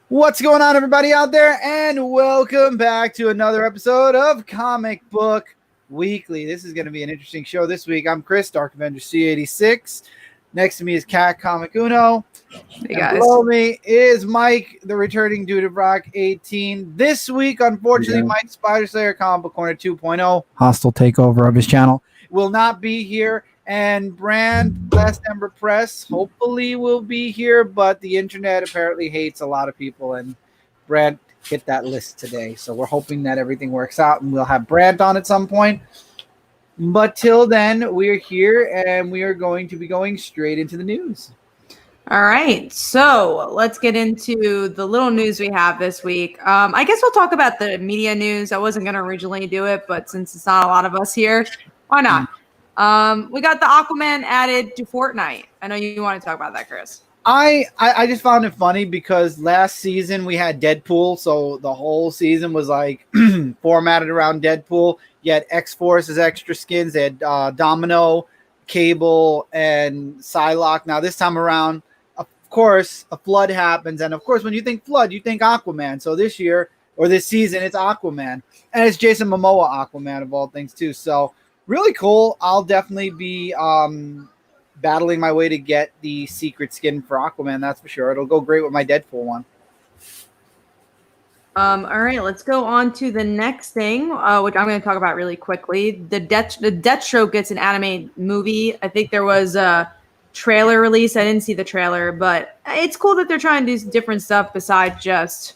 What's going on, everybody out there, and welcome back to another episode of Comic Book Weekly. This is going to be an interesting show this week. I'm Chris, Dark Avenger C86. Next to me is Cat Comic Uno. Hey and guys. Below me is Mike, the returning dude of Rock 18. This week, unfortunately, Mike Spider Slayer Comic Book Corner 2.0, hostile takeover of his channel, will not be here. And Brant, Last Ember Press, hopefully will be here, but the internet apparently hates a lot of people, and Brant hit that list today. So we're hoping that everything works out, and we'll have Brant on at some point. But till then, we're here, and we are going to be going straight into the news. All right, so let's get into the little news we have this week. I guess we'll talk about the media news. I wasn't going to originally do it, but since it's not a lot of us here, why not? We got the Aquaman added to Fortnite. I know you want to talk about that, Chris. I just found it funny because last season we had Deadpool, so the whole season was like formatted around Deadpool. You had X-Force's extra skins. They had Domino, Cable, and Psylocke. Now this time around, of course, a flood happens, and of course, when you think flood, you think Aquaman. So this year or this season, it's Aquaman, and it's Jason Momoa Aquaman of all things too. So really cool. I'll definitely be battling my way to get the secret skin for Aquaman. That's for sure. It'll go great with my Deadpool one. All right, let's go on to the next thing, which I'm going to talk about really quickly. The Deathstroke gets an anime movie. I think there was a trailer release. I didn't see the trailer, but it's cool that they're trying to do different stuff besides just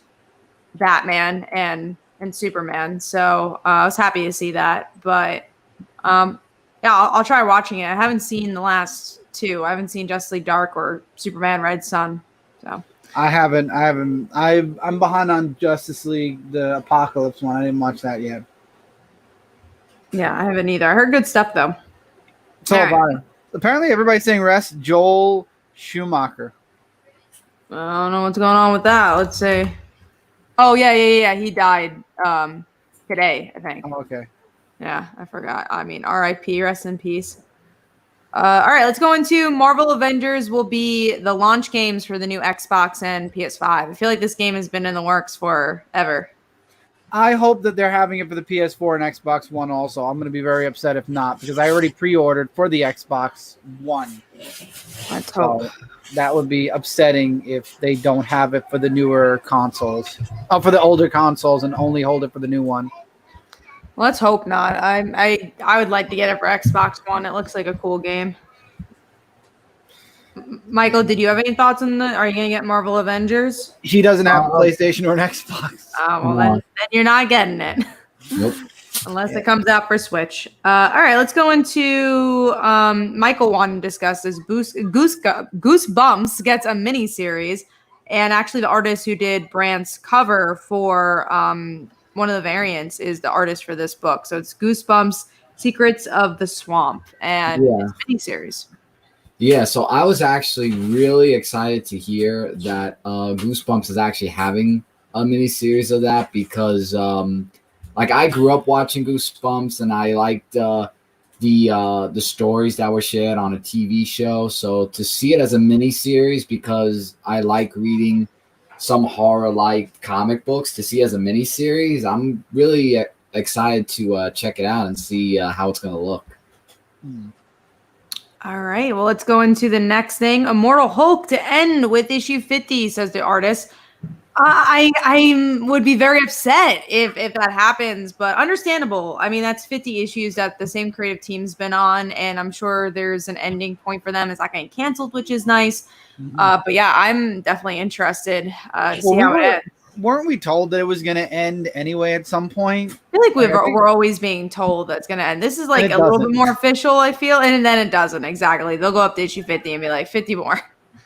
Batman and Superman. So I was happy to see that. But yeah, I'll try watching it. I haven't seen the last two. I haven't seen Justice League Dark or Superman Red Sun. So I haven't. I'm behind on Justice League, the Apocalypse one. I didn't watch that yet. Yeah, I haven't either. I heard good stuff though. So apparently everybody's saying rest Joel Schumacher. I don't know what's going on with that. Let's see. Oh yeah. He died today, I think. Oh, okay. Yeah, I forgot. I mean, R.I.P. Rest in peace. All right, let's go into Marvel Avengers will be the launch games for the new Xbox and PS5. I feel like this game has been in the works forever. I hope that they're having it for the PS4 and Xbox One also. I'm going to be very upset if not, because I already pre-ordered for the Xbox One. Let's hope. That would be upsetting if they don't have it for the newer consoles. Oh, for the older consoles and only hold it for the new one. Let's hope not. I would like to get it for Xbox One. It looks like a cool game. Michael, did you have any thoughts on are you going to get Marvel Avengers? He doesn't have a PlayStation or an Xbox. Well, then you're not getting it. Nope. Unless it comes out for Switch. All right, let's go into Michael wanted to discuss this. Goosebumps gets a mini series, and actually the artist who did Brant's cover for one of the variants is the artist for this book. So it's Goosebumps Secrets of the Swamp, and it's a mini series. Yeah, so I was actually really excited to hear that Goosebumps is actually having a mini series of that because like I grew up watching Goosebumps and I liked the stories that were shared on a TV show. So to see it as a mini series, because I like reading some horror-like comic books, to see as a mini series, I'm really excited to check it out and see how it's going to look. All right, well, let's go into the next thing. Immortal Hulk to end with issue 50, says the artist. I would be very upset if that happens, but understandable. I mean, that's 50 issues that the same creative team's been on, and I'm sure there's an ending point for them. It's not getting canceled, which is nice. But yeah, I'm definitely interested to see how it ends. Weren't we told that it was going to end anyway at some point? I feel like we're always being told that it's going to end. This is like a little bit more official, I feel, and then it doesn't. Exactly. They'll go up to issue 50 and be like, 50 more.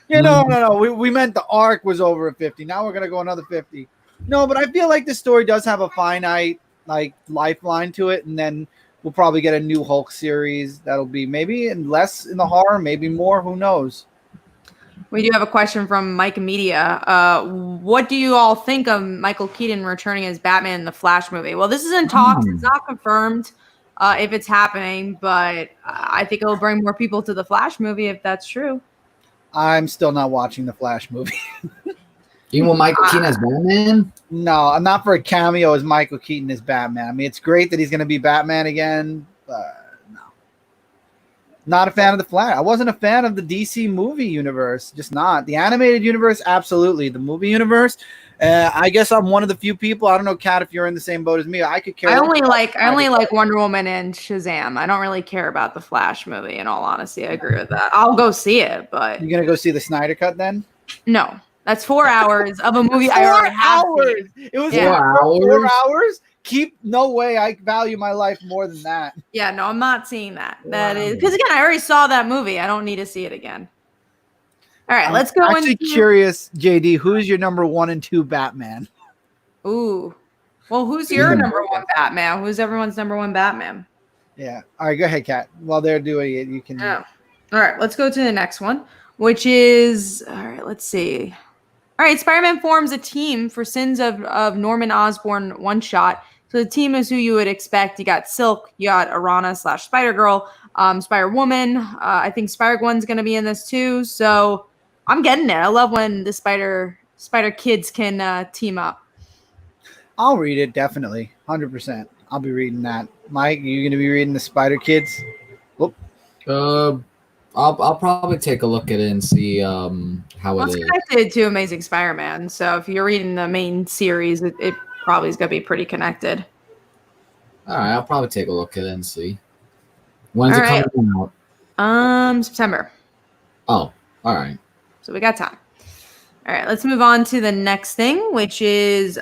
Yeah, no. We meant the arc was over at 50. Now we're going to go another 50. No, but I feel like the story does have a finite like lifeline to it, and then we'll probably get a new Hulk series that'll be maybe less in the horror, maybe more. Who knows? We do have a question from Mike Media. What do you all think of Michael Keaton returning as Batman in the Flash movie? Well, this is in talks. It's not confirmed if it's happening, but I think it'll bring more people to the Flash movie if that's true. I'm still not watching the Flash movie. Even with Michael Keaton as Batman? No, I'm not for a cameo as Michael Keaton as Batman. I mean, it's great that he's going to be Batman again, but no. Not a fan of the Flash. I wasn't a fan of the DC movie universe. Just not. The animated universe, absolutely. The movie universe, I guess I'm one of the few people. I don't know, Kat, if you're in the same boat as me. I could care. I only like Wonder Woman and Shazam. I don't really care about the Flash movie. In all honesty, I agree with that. I'll go see it, but you're gonna go see the Snyder Cut then? No, that's 4 hours of a movie. 4 I already have hours. seen. It was Yeah. 4 hours. No way. I value my life more than that. Yeah, no, I'm not seeing that. That is because again, I already saw that movie. I don't need to see it again. All right, let's go. I'm actually curious, JD. Who's your number 1 and 2 Batman? Ooh, well, who's your number 1 Batman? Who's everyone's number 1 Batman? Yeah. All right, go ahead, Kat. While they're doing it, you can. Oh. All right, let's go to the next one, which is let's see. All right, Spider-Man forms a team for Sins of Norman Osborn one shot. So the team is who you would expect. You got Silk, you got Arana / Spider-Girl, Spider-Woman. I think Spider-Gwen's going to be in this too. So I'm getting it. I love when the Spider kids can team up. I'll read it, definitely. 100%. I'll be reading that. Mike, you going to be reading the Spider Kids? Whoop. I'll probably take a look at it and see how it is. It's connected to Amazing Spider-Man. So if you're reading the main series, it probably is going to be pretty connected. All right, I'll probably take a look at it and see. When's it coming out? September. Oh, all right. So we got time. All right, let's move on to the next thing, which is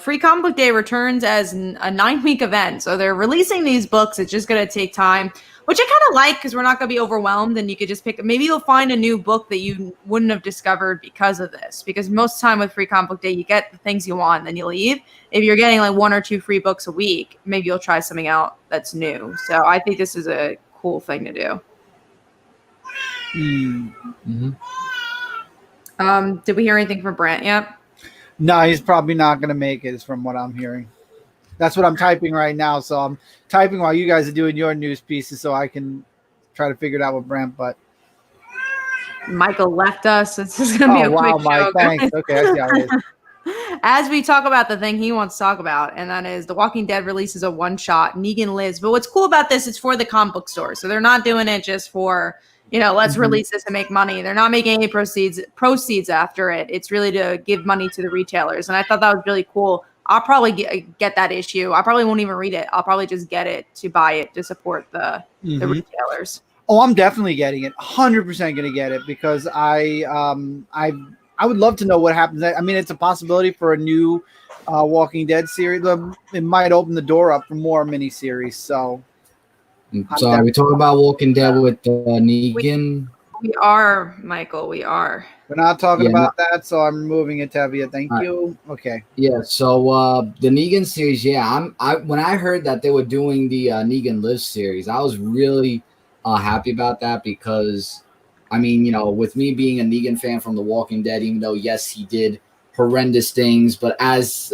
Free Comic Book Day returns as a 9-week event. So they're releasing these books. It's just going to take time, which I kind of like because we're not going to be overwhelmed and you could just pick. Maybe you'll find a new book that you wouldn't have discovered because of this. Because most of the time with Free Comic Book Day, you get the things you want and then you leave. If you're getting like 1 or 2 free books a week, maybe you'll try something out that's new. So I think this is a cool thing to do. Mm-hmm. Did we hear anything from Brant yet? No, he's probably not going to make it, is from what I'm hearing. That's what I'm typing right now. So I'm typing while you guys are doing your news pieces so I can try to figure it out with Brent. But Michael left us. This is going to be a quick Mike, show. Thanks. Okay, I see how it is. As we talk about the thing he wants to talk about, and that is The Walking Dead releases a one-shot, Negan Lives. But what's cool about this, it's for the comic book store. So they're not doing it just for, let's release this and make money. They're not making any proceeds after it. It's really to give money to the retailers. And I thought that was really cool. I'll probably get that issue. I probably won't even read it. I'll probably just get it to buy it to support the retailers. Oh, I'm definitely getting it. 100% going to get it because I would love to know what happens. I mean, it's a possibility for a new Walking Dead series. It might open the door up for more miniseries. So are we talking about Walking Dead with Negan? We are, Michael. We are. We're not talking about that, so I'm removing it, Tevia. Thank you. Okay. Yeah. So the Negan series, when I heard that they were doing the Negan Lives series, I was really happy about that because, I mean, with me being a Negan fan from The Walking Dead, even though yes, he did horrendous things, but as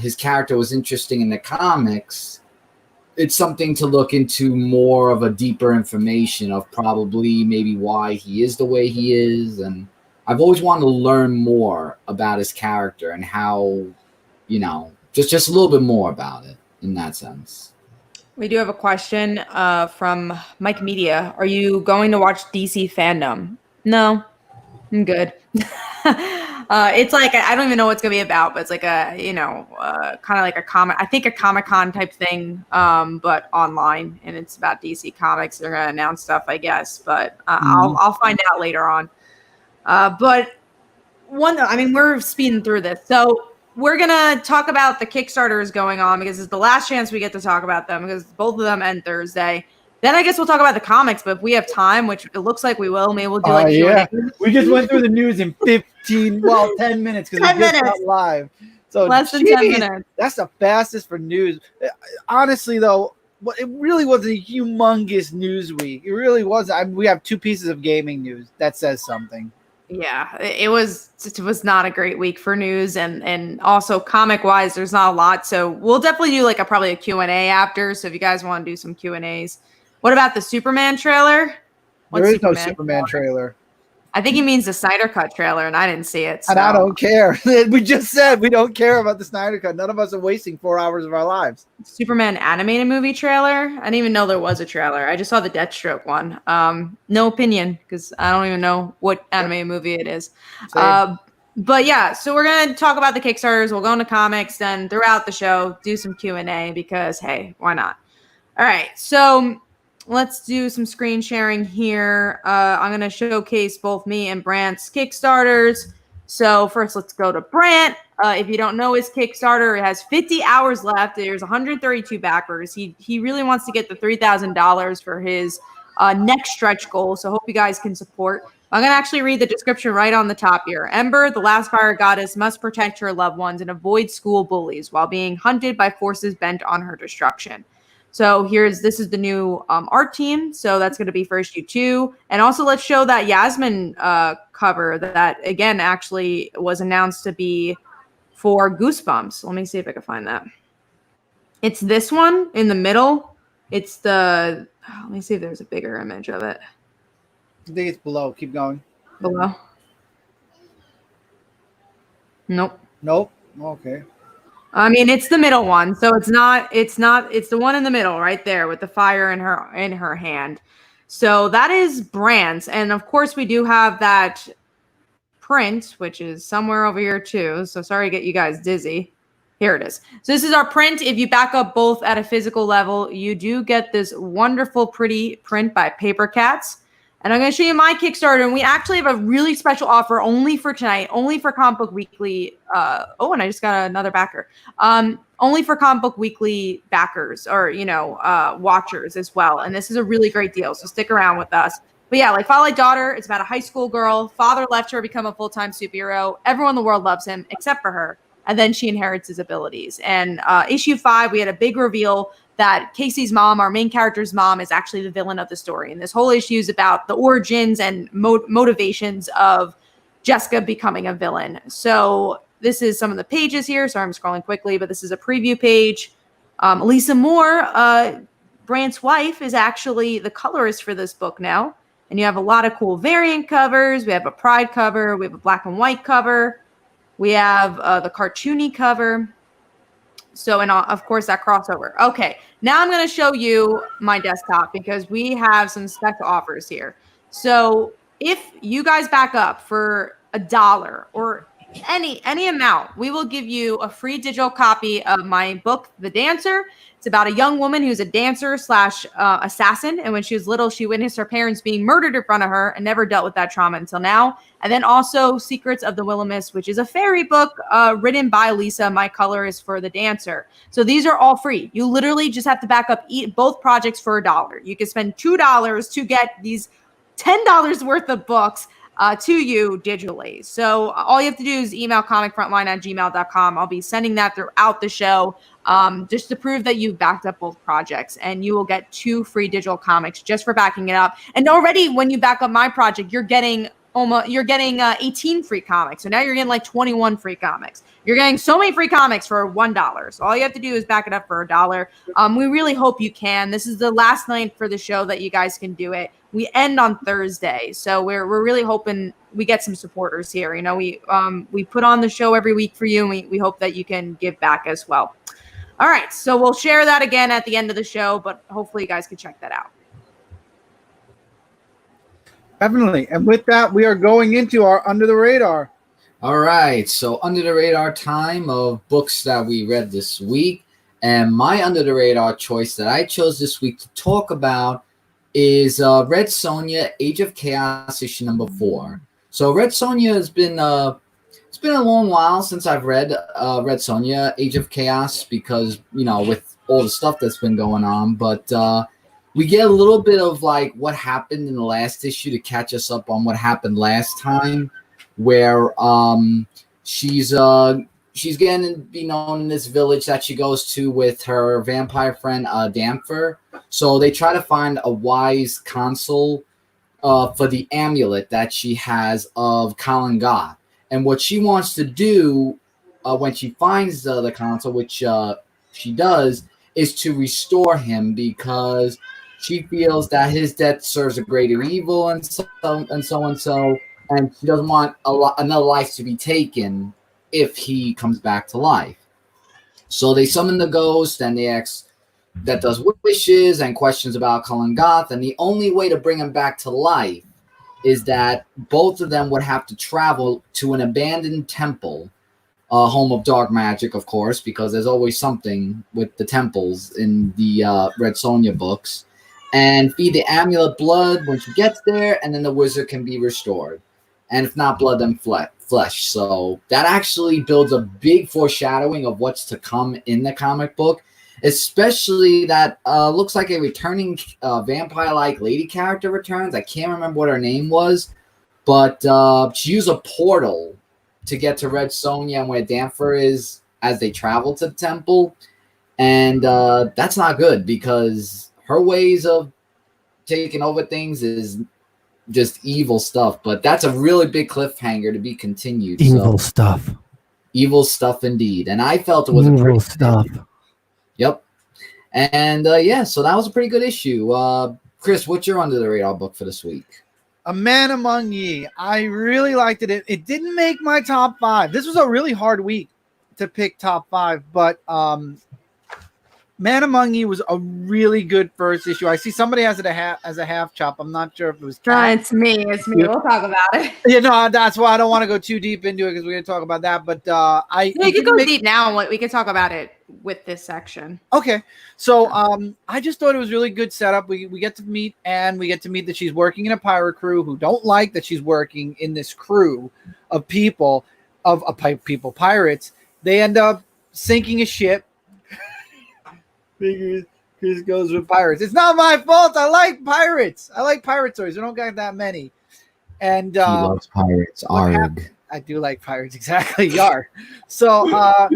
his character was interesting in the comics. It's something to look into more of a deeper information of probably maybe why he is the way he is. And I've always wanted to learn more about his character and how, just a little bit more about it in that sense. We do have a question from Mike Media. Are you going to watch DC Fandom? No, I'm good. It's like I don't even know what it's gonna be about, but it's like a kind of like a Comic-Con type thing, but online, and it's about DC Comics. They're gonna announce stuff, I guess, but I'll find out later on. But we're speeding through this, so we're gonna talk about the Kickstarters going on because it's the last chance we get to talk about them because both of them end Thursday. Then I guess we'll talk about the comics, but if we have time, which it looks like we will, maybe we'll do Q&A. We just went through the news in 10 minutes because we just got live. So less than 10 minutes. That's the fastest for news. Honestly, though, it really was a humongous news week. It really was. We have 2 pieces of gaming news. That says something. Yeah, it was not a great week for news, and also comic-wise, there's not a lot. So we'll definitely do probably a Q&A after. So if you guys want to do some Q&As. What about the Superman trailer? There is no Superman trailer. I think he means the Snyder Cut trailer, and I didn't see it. So. And I don't care. We just said we don't care about the Snyder Cut. None of us are wasting 4 hours of our lives. Superman animated movie trailer. I didn't even know there was a trailer. I just saw the Deathstroke one. No opinion because I don't even know what animated movie it is. But yeah, so we're gonna talk about the Kickstarters. We'll go into comics, then throughout the show, do some Q&A because hey, why not? All right, so let's do some screen sharing here. I'm going to showcase both me and Brant's Kickstarters. So first, let's go to Brant. If you don't know his Kickstarter, it has 50 hours left. There's 132 backers. He really wants to get the $3,000 for his next stretch goal. So hope you guys can support. I'm going to actually read the description right on the top here. Ember, the last fire goddess, must protect her loved ones and avoid school bullies while being hunted by forces bent on her destruction. So this is the new art team. So that's going to be for issue 2. And also let's show that Yasmin cover that, again, actually was announced to be for Goosebumps. Let me see if I can find that. It's this one in the middle. It's let me see if there's a bigger image of it. I think it's below. Keep going. Below? Nope. Okay. I mean, it's the middle one, so it's the one in the middle right there with the fire in her hand. So that is Brant's, and of course we do have that print, which is somewhere over here too. So sorry to get you guys dizzy. Here it is. So this is our print. If you back up both at a physical level, you do get this wonderful, pretty print by Paper Cats. And I'm going to show you my Kickstarter, and we actually have a really special offer only for tonight, only for Comic Book Weekly. And I just got another backer. Only for Comic Book Weekly backers or, watchers as well. And this is a really great deal, so stick around with us. But yeah, like Fall Out Daughter, it's about a high school girl. Father left her to become a full-time superhero. Everyone in the world loves him except for her. And then she inherits his abilities. And issue 5, we had a big reveal that Casey's mom, our main character's mom, is actually the villain of the story. And this whole issue is about the origins and motivations of Jessica becoming a villain. So this is some of the pages here. Sorry, I'm scrolling quickly, but this is a preview page. Lisa Moore, Brant's wife, is actually the colorist for this book now. And you have a lot of cool variant covers. We have a Pride cover. We have a black and white cover. We have the cartoony cover. So, and of course, that crossover. Okay, now I'm going to show you my desktop because we have some special offers here. So if you guys back up for $1 or any amount, we will give you a free digital copy of my book, The Dancer. It's about a young woman who's a dancer / assassin. And when she was little, she witnessed her parents being murdered in front of her and never dealt with that trauma until now. And then also Secrets of the Willamist, which is a fairy book written by Lisa. My colorist for The Dancer. So these are all free. You literally just have to back up both projects for $1. You can spend $2 to get these $10 worth of books to you digitally. So all you have to do is email comicfrontline@gmail.com. I'll be sending that throughout the show just to prove that you've backed up both projects, and you will get 2 free digital comics just for backing it up. And already when you back up my project, you're getting 18 free comics. So now you're getting like 21 free comics. You're getting so many free comics for $1. So all you have to do is back it up for $1. We really hope you can. This is the last night for the show that you guys can do it. We end on Thursday, so we're really hoping we get some supporters here. We put on the show every week for you, and we hope that you can give back as well. All right, so we'll share that again at the end of the show, but hopefully you guys can check that out. Definitely. And with that, we are going into our Under the Radar. All right, so Under the Radar time of books that we read this week. And my Under the Radar choice that I chose this week to talk about is Red Sonja, Age of Chaos, issue number 4. So Red Sonja has been it's been a long while since I've read Red Sonja, Age of Chaos, because with all the stuff that's been going on. But we get a little bit of like what happened in the last issue to catch us up on what happened last time, where she's getting to be known in this village that she goes to with her vampire friend Damfer. So they try to find a wise counsel for the amulet that she has of Colin God. And what she wants to do when she finds the counsel, which she does, is to restore him because she feels that his death serves a greater evil and so on. So and she doesn't want another life to be taken if he comes back to life. So they summon the ghost, and they ask that does wishes and questions about Cullen Goth, and the only way to bring him back to life is that both of them would have to travel to an abandoned temple, home of dark magic, of course, because there's always something with the temples in the Red Sonja books, and feed the amulet blood when she gets there, and then the wizard can be restored. And if not blood, then flesh. So that actually builds a big foreshadowing of what's to come in the comic book, especially that looks like a returning vampire-like lady character returns. I can't remember what her name was, but she used a portal to get to Red Sonja and where Danfer is as they travel to the temple. And that's not good, because her ways of taking over things is just evil stuff. But that's a really big cliffhanger to be continued. Evil stuff. Evil stuff indeed. And I felt it was evil a pretty stuff. Yep. And yeah, so that was a pretty good issue. Chris, what's your under the radar book for this week? A Man Among Ye. I really liked it. It didn't make my top 5. This was a really hard week to pick top 5, but Man Among Ye was a really good first issue. I see somebody has it as a half chop. I'm not sure if it was Kat. It's me. It's me. We'll talk about it. You know, that's why I don't want to go too deep into it, because we're going to talk about that. But We could go deep now. We could talk about it with this section. Okay. So I just thought it was really good setup. We get to meet Anne. We get to meet that she's working in a pirate crew who don't like that she's working in this crew of people, pirates. They end up sinking a ship. Chris goes with pirates. It's not my fault. I like pirates. I like pirate stories. We don't got that many. And he loves pirates. Arg. I do like pirates. Exactly. Yar. So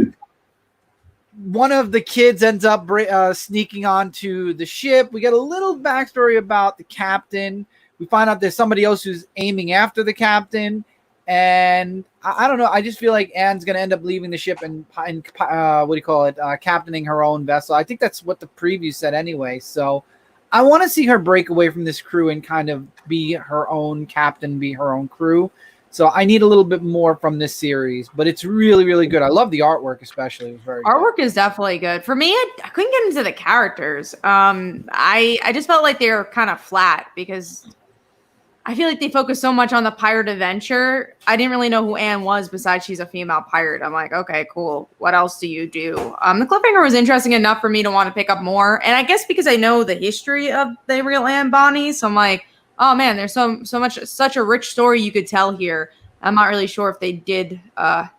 one of the kids ends up sneaking onto the ship. We get a little backstory about the captain. We find out there's somebody else who's aiming after the captain. And I don't know. I just feel like Anne's going to end up leaving the ship and captaining her own vessel. I think that's what the preview said anyway. So I want to see her break away from this crew and kind of be her own captain, be her own crew. So I need a little bit more from this series, but it's really, really good. I love the artwork, especially. It was very artwork good. Is definitely good. For me, I couldn't get into the characters. I just felt like they were kind of flat because I feel like they focus so much on the pirate adventure. I didn't really know who Anne was besides she's a female pirate. I'm like, okay, cool. What else do you do? The cliffhanger was interesting enough for me to want to pick up more. And I guess because I know the history of the real Anne Bonny, so I'm like, oh man, there's such a rich story you could tell here. I'm not really sure if they did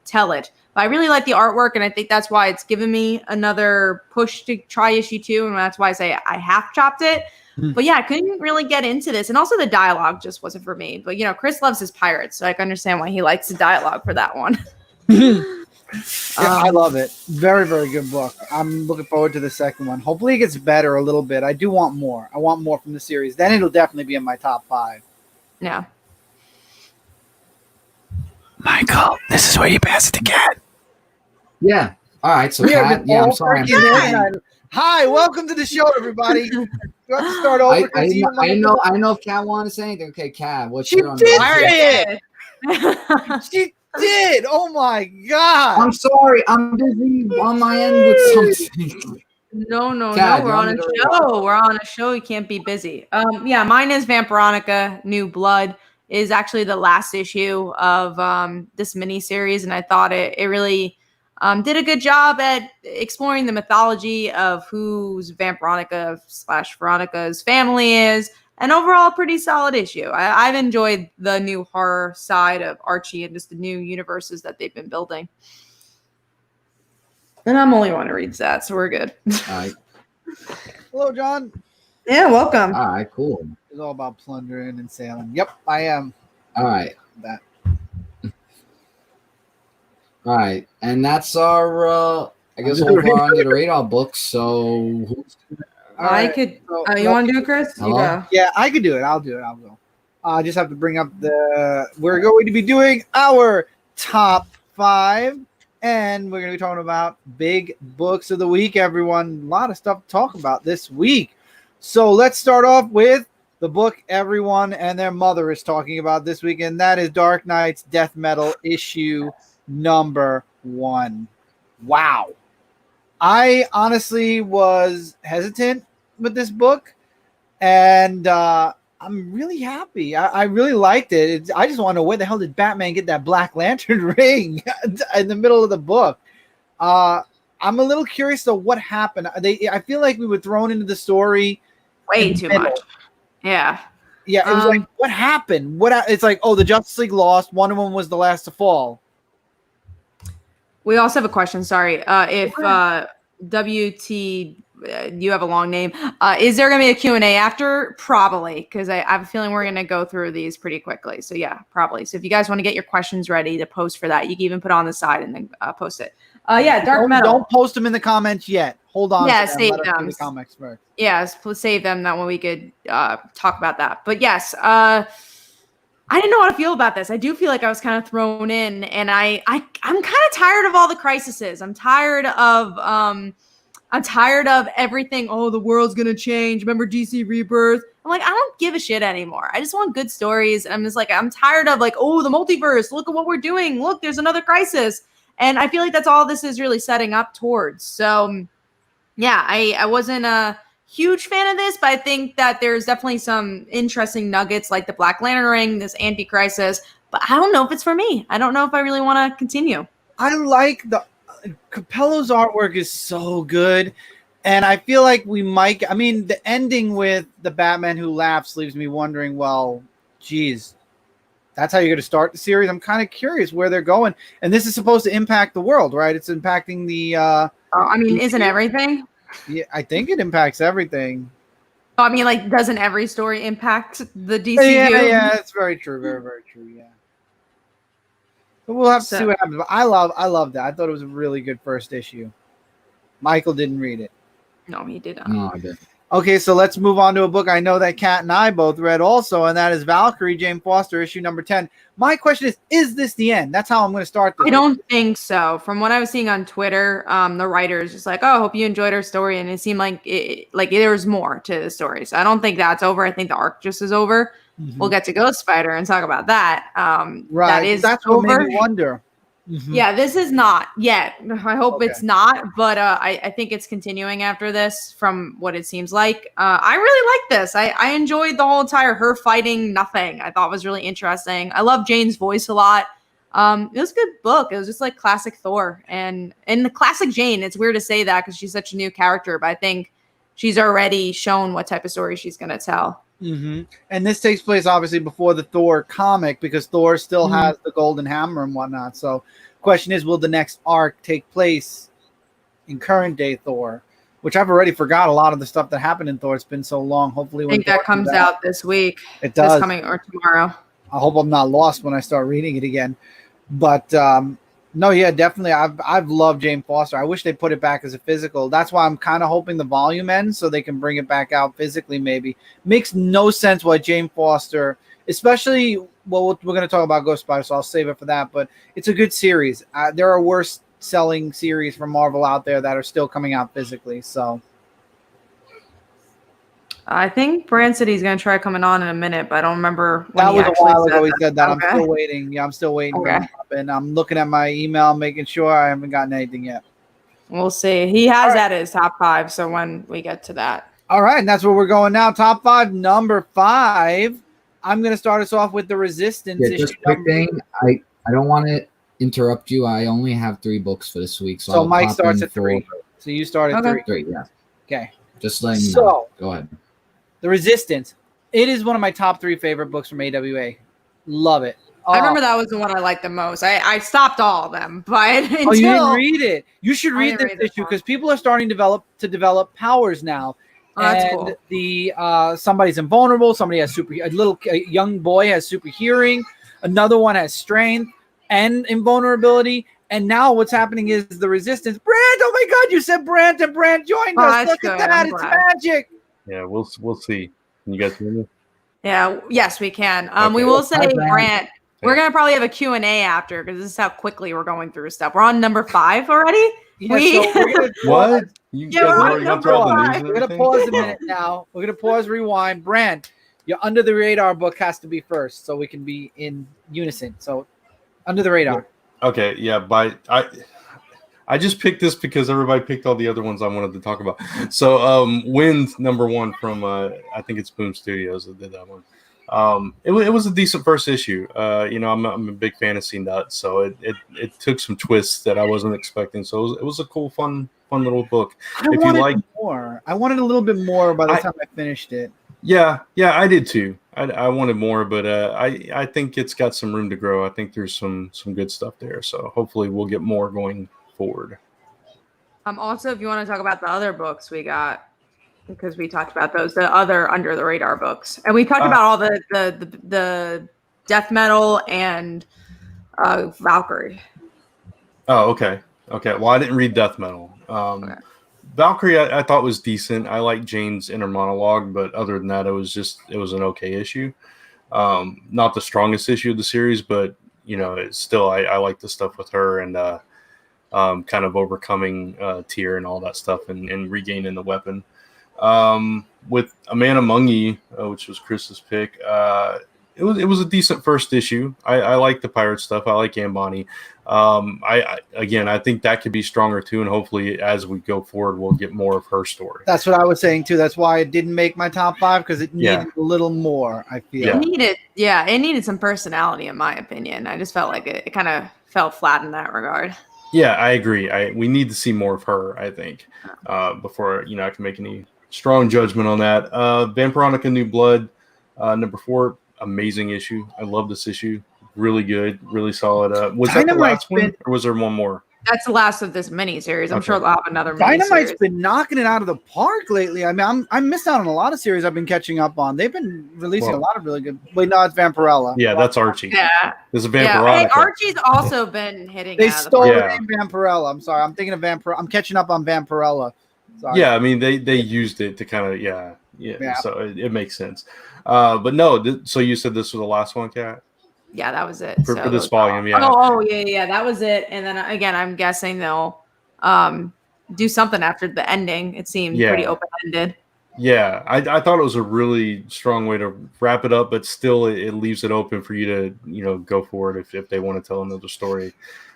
tell it. But I really like the artwork, and I think that's why it's given me another push to try issue 2, and that's why I say I half chopped it. But yeah, I couldn't really get into this. And also the dialogue just wasn't for me. But, Chris loves his pirates, so I can understand why he likes the dialogue for that one. I love it. Very, very good book. I'm looking forward to the second one. Hopefully it gets better a little bit. I do want more. I want more from the series. Then it'll definitely be in my top 5. Yeah. Michael, this is where you pass it to Kat. Yeah. All right. So, Kat, I'm sorry. Hi, welcome to the show, everybody. Do I have to start over? I know if Kat wanted to say anything. Okay, Kat, what's She your did say it. She did. Oh my God. I'm sorry. I'm busy on my end with something. No. Kat, We're on a show. We're on a show. You can't be busy. Yeah, mine is Vampironica New Blood. Is actually the last issue of this miniseries, and I thought it really did a good job at exploring the mythology of who's Vampironica / Veronica's family is, and overall a pretty solid issue. I've enjoyed the new horror side of Archie and just the new universes that they've been building. And I'm the only one who reads that, so we're good. All right. Hello, John. Yeah, welcome. All right, cool. It's all about plundering and sailing. Yep, I am. All right. That. All right. And that's our, I guess, all of our under the radar books. So, I could. You want to do it, Chris? Hello? You go. Yeah, I could do it. I'll do it. I'll go. I just have to bring up we're going to be doing our top 5, and we're going to be talking about big books of the week, everyone. A lot of stuff to talk about this week. So let's start off with the book everyone and their mother is talking about this week, and that is Dark Knight's Death Metal issue number 1. Wow. I honestly was hesitant with this book, and I'm really happy. I really liked it. I just want to know, where the hell did Batman get that Black Lantern ring in the middle of the book? I'm a little curious to what happened. I feel like we were thrown into the story way too much. Yeah. Yeah, it was like, what happened? It's like, oh, the Justice League lost. Wonder Woman was the last to fall. We also have a question. Sorry, if WT, you have a long name. Is there going to be a Q&A after? Probably, because I have a feeling we're going to go through these pretty quickly. So yeah, probably. So if you guys want to get your questions ready to post for that, you can even put it on the side and then post it. Yeah, Dark Metal. Don't post them in the comments yet. Hold on. Yeah, save them. The comics first. Yes, please save them. That way we could talk about that. But yes, I didn't know how to feel about this. I do feel like I was kind of thrown in, and I'm kind of tired of all the crises. I'm tired of everything. Oh, the world's gonna change. Remember DC Rebirth? I'm like, I don't give a shit anymore. I just want good stories. And I'm just like, I'm tired of like, oh, the multiverse. Look at what we're doing. Look, there's another crisis. And I feel like that's all this is really setting up towards. So, yeah, I wasn't a huge fan of this, but I think that there's definitely some interesting nuggets like the Black Lantern ring, this anti-crisis. But I don't know if it's for me. I don't know if I really want to continue. I like Capello's artwork is so good. And I feel like we might, I mean, the ending with the Batman Who Laughs leaves me wondering, well, geez, that's how you're going to start the series. I'm kind of curious where they're going. And this is supposed to impact the world, right? It's impacting the... I mean, isn't everything? Yeah, I think it impacts everything. I mean, like, doesn't every story impact the DCU? Yeah, it's very true. Very, very true, yeah. But we'll have to see what happens. But I love that. I thought it was a really good first issue. Michael didn't read it. No, he didn't. No, I didn't. Okay, so let's move on to a book I know that Kat and I both read also, and that is Valkyrie, Jane Foster, issue number 10. My question is this the end? That's how I'm going to start this. I don't think so. From what I was seeing on Twitter, the writer is just like, oh, I hope you enjoyed our story, and it seemed like there's more to the story. So I don't think that's over. I think the arc just is over. Mm-hmm. We'll get to Ghost Spider and talk about that. Right, that's over. What made me wonder. Mm-hmm. Yeah, this is not yet. I hope it's not, but I think it's continuing after this from what it seems like. I really like this. I enjoyed the whole entire her fighting nothing. I thought was really interesting. I love Jane's voice a lot. It was a good book. It was just like classic Thor and the classic Jane. It's weird to say that because she's such a new character, but I think she's already shown what type of story she's going to tell. Mm-hmm. And this takes place obviously before the Thor comic because Thor still has the golden hammer and whatnot. So question is, will the next arc take place in current day Thor, which I've already forgot a lot of the stuff that happened in Thor. It's been so long. Hopefully I think that comes out this week. It does. This coming or tomorrow. I hope I'm not lost when I start reading it again. But no, yeah, definitely. I've loved Jane Foster. I wish they put it back as a physical. That's why I'm kind of hoping the volume ends so they can bring it back out physically maybe. Makes no sense why Jane Foster, especially, well, we're going to talk about Ghost Spider, so I'll save it for that. But it's a good series. There are worse selling series from Marvel out there that are still coming out physically. So I think Brant said he's going to try coming on in a minute, but I don't remember when that was a while ago he said that. Okay. I'm still waiting. Yeah, I'm still waiting for him to pop in. I'm looking at my email, making sure I haven't gotten anything yet. We'll see. He has that as top 5, so when we get to that. All right, and that's where we're going now. Top 5, number 5. I'm going to start us off with the Resistance. Yeah, just a quick thing. I don't want to interrupt you. I only have 3 books for this week. So Mike starts at 3. So you start at 3. 3, yeah. Okay. Just letting you know. Go ahead. The Resistance. It is one of my top 3 favorite books from AWA. Love it. I remember that was the one I liked the most. I stopped all of them, but you didn't read it. You should read this issue because people are starting to develop powers now. Oh, that's cool. The somebody's invulnerable. Somebody has a young boy has super hearing. Another one has strength and invulnerability. And now what's happening is the Resistance. Brant, oh my God, you said Brant and Brant joined us. Look at that. It's magic. Yeah, we'll see. Can you guys hear me? Yeah, yes, we can. Okay. We will say, Brant, we're going to probably have a Q&A after because this is how quickly we're going through stuff. We're on number 5 already? Yeah, so what? We're on number 5. We're going to pause a minute now. We're going to pause, rewind. Brant, Your Under the Radar book has to be first, so we can be in unison. So, Under the Radar. Okay, yeah, I just picked this because everybody picked all the other ones I wanted to talk about. So, Wind #1 from I think it's Boom Studios that did that one. It was a decent first issue. I'm a big fantasy nut, so it took some twists that I wasn't expecting. So it was a cool, fun little book. I wanted more. I wanted a little bit more by the time I finished it. Yeah, I did too. I wanted more, but I think it's got some room to grow. I think there's some good stuff there. So hopefully we'll get more going forward. Also, if you want to talk about the other books we got, because we talked about those, the other Under the Radar books, and we talked about all the death metal and Valkyrie. Oh, okay. Well, I didn't read death metal. Okay. Valkyrie, I thought was decent. I like Jane's inner monologue, but other than that, it was an okay issue. Not the strongest issue of the series, but it's still I like the stuff with her and kind of overcoming Tyr and all that stuff and regaining the weapon. With A Man Among Ye, which was Chris's pick, it was a decent first issue. I like the pirate stuff. I like Ambani. I think that could be stronger too, and hopefully as we go forward, we'll get more of her story. That's what I was saying too. That's why it didn't make my top 5 because it needed a little more. I feel it needed some personality, in my opinion. I just felt like it kind of fell flat in that regard. Yeah, I agree. We need to see more of her, I think, before I can make any strong judgment on that. Vampironica New Blood, #4, amazing issue. I love this issue. Really good, really solid. Was that the last one, or was there one more? That's the last of this mini-series. I'm sure they'll have another Dynamite's been knocking it out of the park lately. I mean, I missed out on a lot of series I've been catching up on. They've been releasing a lot of really good. Wait, no, it's Vampirella. Yeah, that's Archie. Yeah. There's a Vampironica. Hey, Archie's also been hitting. They stole the name Vampirella. I'm sorry. I'm thinking of Vampirella. I'm catching up on Vampirella. Sorry. Yeah, I mean, they used it to kind of, yeah. So it makes sense. But no, so you said this was the last one, Kat? Yeah, that was it. For this volume, yeah. Oh, yeah, that was it. And then again, I'm guessing they'll do something after the ending. It seemed pretty open-ended. Yeah, I thought it was a really strong way to wrap it up, but still it leaves it open for you to, go forward if they want to tell another story.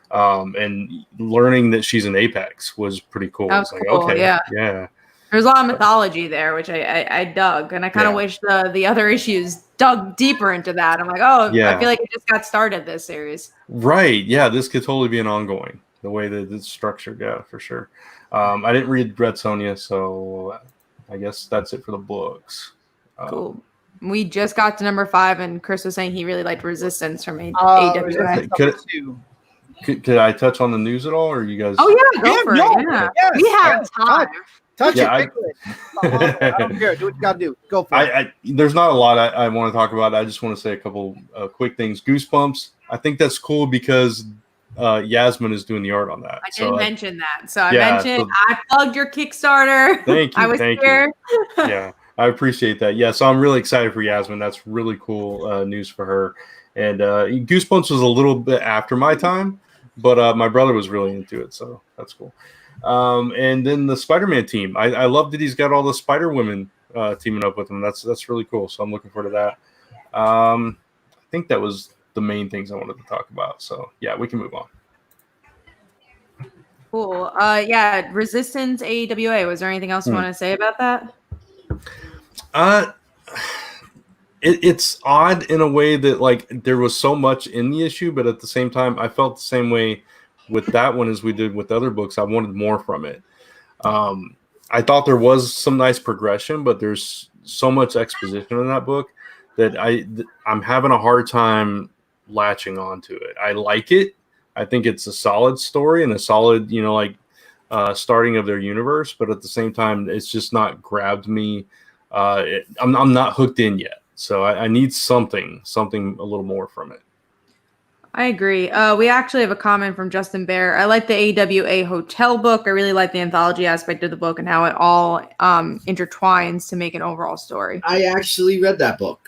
And learning that she's an Apex was pretty cool. That was like, cool, okay, yeah. There's a lot of mythology there, which I dug, and I kind of wish the other issues dug deeper into that. I'm like, I feel like it just got started, this series. Right, yeah, this could totally be an ongoing, the way that it's structured, for sure. I didn't read Red Sonja, so I guess that's it for the books. Cool. We just got to #5, and Chris was saying he really liked Resistance from AWA. Could I touch on the news at all, or you guys? Oh yeah, go for it. Yeah. Yes, we have time. Touch it. I don't care. Do what you gotta do. Go for it. There's not a lot I want to talk about. I just want to say a couple quick things. Goosebumps. I think that's cool because Yasmin is doing the art on that. I didn't mention that. So I plugged your Kickstarter. Thank you. I was here. Yeah, I appreciate that. Yeah, so I'm really excited for Yasmin. That's really cool news for her. And Goosebumps was a little bit after my time, but my brother was really into it, so that's cool. And then the Spider-Man team. I love that he's got all the Spider Women teaming up with him. That's really cool. So I'm looking forward to that. I think that was the main things I wanted to talk about. So yeah, we can move on. Cool. Resistance AWA. Was there anything else you want to say about that? It's odd in a way that like there was so much in the issue, but at the same time, I felt the same way with that one as we did with other books. I wanted more from it. I thought there was some nice progression, but there's so much exposition in that book that I'm having a hard time latching onto it. I like it. I think it's a solid story and a solid, starting of their universe, but at the same time, it's just not grabbed me. I'm not hooked in yet. So I need something a little more from it. I agree. We actually have a comment from Justin Bear. I like the AWA hotel book. I really like the anthology aspect of the book and how it all intertwines to make an overall story. I actually read that book.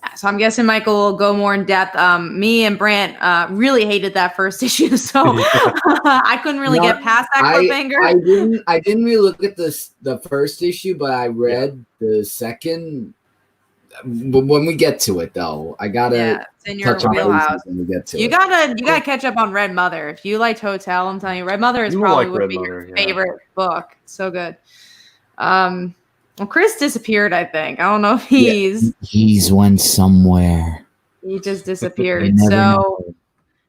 Yeah, so I'm guessing Michael will go more in depth. Me and Brant really hated that first issue, so I couldn't really get past that cliffhanger. I didn't really look at the first issue, but I read the second. but when we get to it, though, I gotta it's in your touch on wheelhouse. when we get to You it. gotta catch up on Red Mother. If you liked Hotel, I'm telling you, Red Mother is You will probably like would Red be Mother, your yeah. favorite book. So good. Well, Chris disappeared. I think I don't know if He's went somewhere. he just You disappeared. never So know.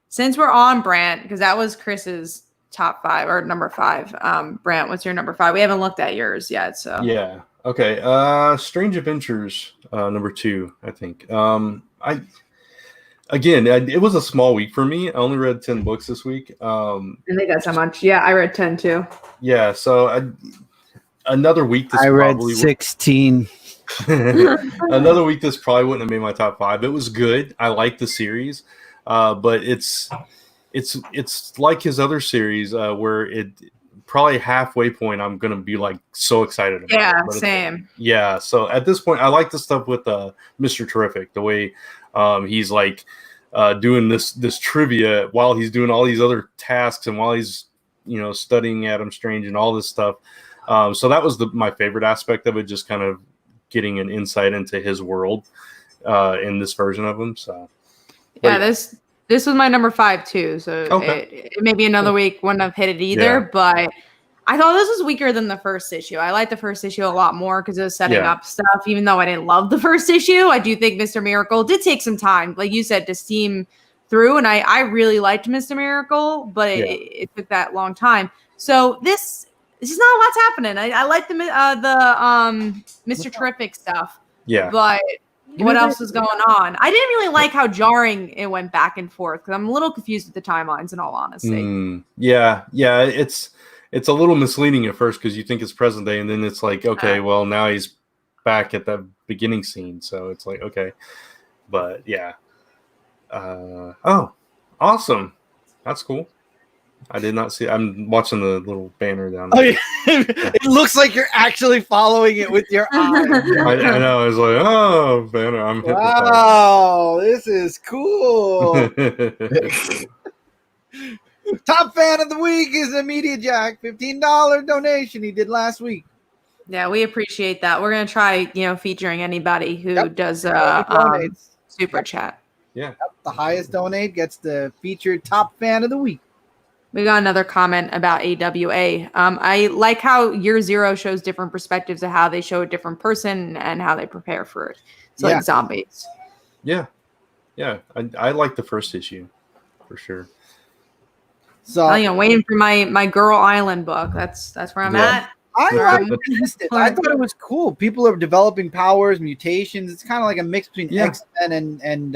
since we're on Brant, because that was Chris's top 5 or number 5. Brant, what's your number 5? We haven't looked at yours yet. So Yeah. Okay. Strange Adventures, number 2, I think. It was a small week for me. I only read 10 books this week. I think that's how much. Yeah, I read 10 too. Yeah. So another week. I read 16. Another week. This probably wouldn't have made my top 5. It was good. I like the series, but it's like his other series where it probably halfway point I'm gonna be like so excited about. Yeah, it. same. Yeah. So at this point, I like the stuff with Mr. Terrific. The way he's like doing this trivia while he's doing all these other tasks and while he's studying Adam Strange and all this stuff. So that was my favorite aspect of it, just kind of getting an insight into his world in this version of him. So yeah, this was my number 5 too. So it may be another week wouldn't have hit it either, but I thought this was weaker than the first issue. I liked the first issue a lot more because it was setting up stuff. Even though I didn't love the first issue, I do think Mr. Miracle did take some time, like you said, to steam through. And I really liked Mr. Miracle, but it took that long time. So this is not a lot's happening. I like the Mr. Terrific stuff. Yeah. But what else was going on? I didn't really like how jarring it went back and forth because I'm a little confused with the timelines, in all honesty. Yeah. It's a little misleading at first because you think it's present day, and then it's like, okay, well, now he's back at the beginning scene. So it's like, okay. But yeah. Awesome. That's cool. I did not see. I'm watching the little banner down there. Oh, yeah. It looks like you're actually following it with your eyes. I know. I was like, oh, banner. I'm hypnotized. Wow, this is cool. Top fan of the week is Immediate Jack. $15 donation he did last week. Yeah, we appreciate that. We're gonna try, featuring anybody who does super chat. Yeah. The highest donate gets the featured top fan of the week. We got another comment about AWA. I like how Year Zero shows different perspectives of how they show a different person and how they prepare for it. So like zombies. Yeah. I like the first issue for sure. So waiting for my Girl Island book. That's where I'm at. I like Resistance. I thought it was cool. People are developing powers, mutations. It's kind of like a mix between X-Men and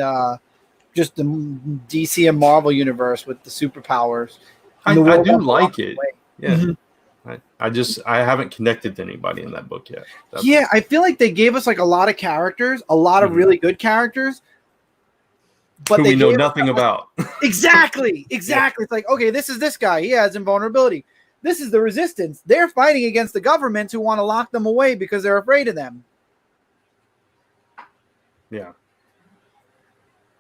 just the DC and Marvel universe with the superpowers. I do like it. Yeah. Mm-hmm. I haven't connected to anybody in that book yet. I feel like they gave us like a lot of characters, a lot of really good characters, but we know nothing about. Exactly. It's like, okay, this is this guy. He has invulnerability. This is the Resistance. They're fighting against the governments who want to lock them away because they're afraid of them. Yeah.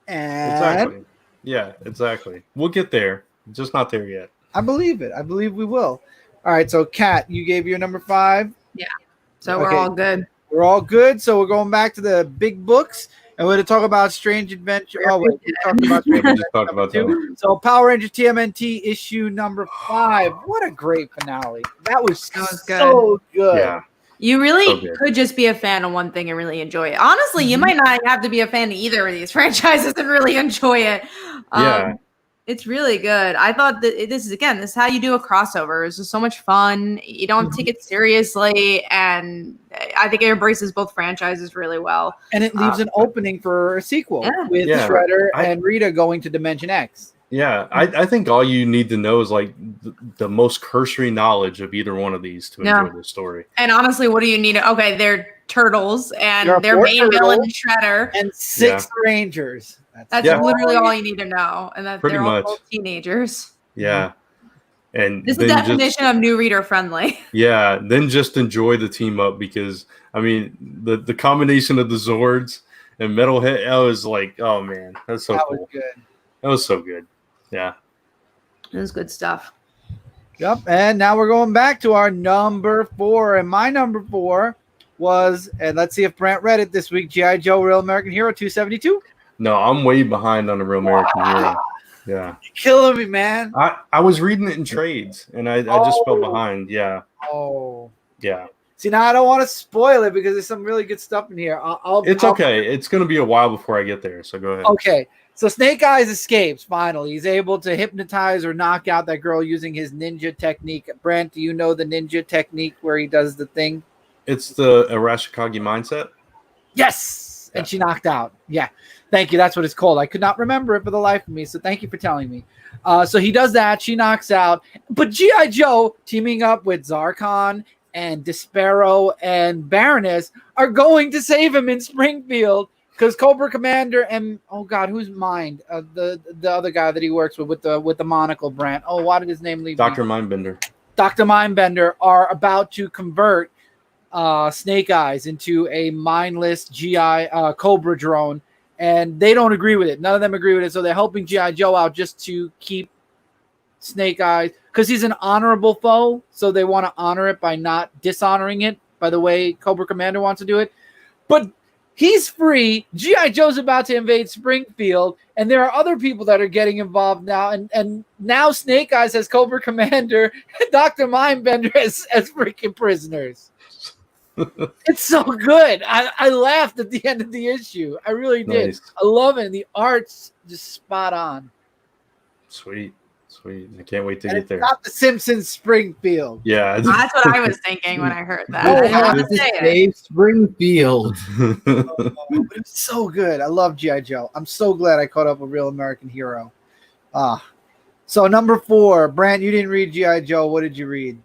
And exactly. Yeah, exactly. We'll get there. Just not there yet. I believe it. I believe we will. All right. So, Kat, you gave your number 5. Yeah. So we're all good. We're all good. So we're going back to the big books, and we're going to talk about Strange Adventure. Oh wait, we're talking about Strange Adventure. Talk about that. So Power Ranger TMNT issue number 5. What a great finale! That was so good. Yeah. You really could just be a fan of one thing and really enjoy it. Honestly, you might not have to be a fan of either of these franchises and really enjoy it. It's really good. I thought that this is how you do a crossover. It's just so much fun. You don't take it seriously, and I think it embraces both franchises really well. And it leaves an opening for a sequel with Shredder and Rita going to Dimension X. Yeah, I think all you need to know is like the most cursory knowledge of either one of these to enjoy the story. And honestly, what do you need? Okay, they're turtles, and their main villain is Shredder, and 6 Rangers. That's literally all you need to know, and that Pretty they're much. all teenagers. Yeah, and this is the definition of new reader friendly. Yeah, then just enjoy the team up because I mean the combination of the Zords and Metalhead. I was like, oh man, that's so cool. Was good. That was so good. Yeah, it was good stuff. Yep, and now we're going back to our number 4, and my number 4 was, and let's see if Brant read it this week, G.I. Joe Real American Hero 272. No, I'm way behind on the Real American Hero. Yeah. You're killing me, man. I was reading it in trades, and I just fell behind. Yeah. Oh. Yeah. See, now I don't want to spoil it because there's some really good stuff in here. It's okay. It's going to be a while before I get there, so go ahead. Okay. So Snake Eyes escapes, finally. He's able to hypnotize or knock out that girl using his ninja technique. Brant, do you know the ninja technique where he does the thing? It's the Arashikage mindset? Yes! And she knocked out. Yeah. Thank you. That's what it's called. I could not remember it for the life of me, so thank you for telling me. So he does that. She knocks out. But G.I. Joe, teaming up with Zarkon and Despero and Baroness, are going to save him in Springfield because Cobra Commander and, oh God, who's mind? The other guy that he works with the monocle, Brant. Oh, why did his name leave Dr. me? Mindbender. Dr. Mindbender are about to convert Snake Eyes into a mindless Cobra drone, and they don't agree with it. None of them agree with it, so they're helping G.I. Joe out just to keep Snake Eyes, because he's an honorable foe, so they want to honor it by not dishonoring it by the way Cobra Commander wants to do it. But he's free. G.I. Joe's about to invade Springfield, and there are other people that are getting involved now, and now Snake Eyes has Cobra Commander and Dr. Mindbender as freaking prisoners. It's so good. I laughed at the end of the issue. I really did. Nice. I love it. The art's just spot on. Sweet. I can't wait to And get it's there. not the Simpsons Springfield. Yeah. That's what I was thinking when I heard that. Oh, I didn't want to This say is it. Dave Springfield. But it's so good. I love G.I. Joe. I'm so glad I caught up with Real American Hero. So number 4, Brant, you didn't read G.I. Joe. What did you read?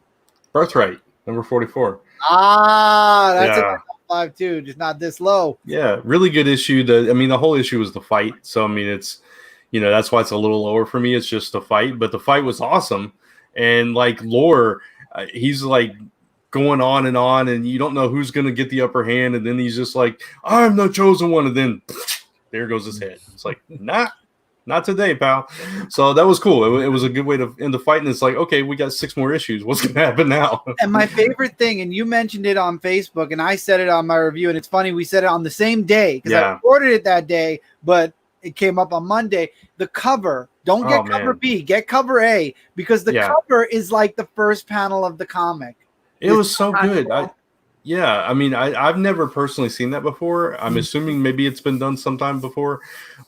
Birthright, number 44. That's Yeah. a 5 too, just not this low. Yeah, really good issue. The whole issue was the fight. So, I mean, it's, that's why it's a little lower for me. It's just the fight, but the fight was awesome. And like Lore, he's like going on, and you don't know who's going to get the upper hand. And then he's just like, I'm the chosen one. And then there goes his head. It's like, not today, pal. So that was cool. It was a good way to end the fight. And it's like, okay, we got 6 more issues. What's going to happen now? And my favorite thing, and you mentioned it on Facebook, and I said it on my review, and it's funny, we said it on the same day because I recorded it that day, but it came up on Monday. The cover, don't get cover B, get cover A, because the cover is like the first panel of the comic. It was so good. I've never personally seen that before. I'm assuming maybe it's been done sometime before,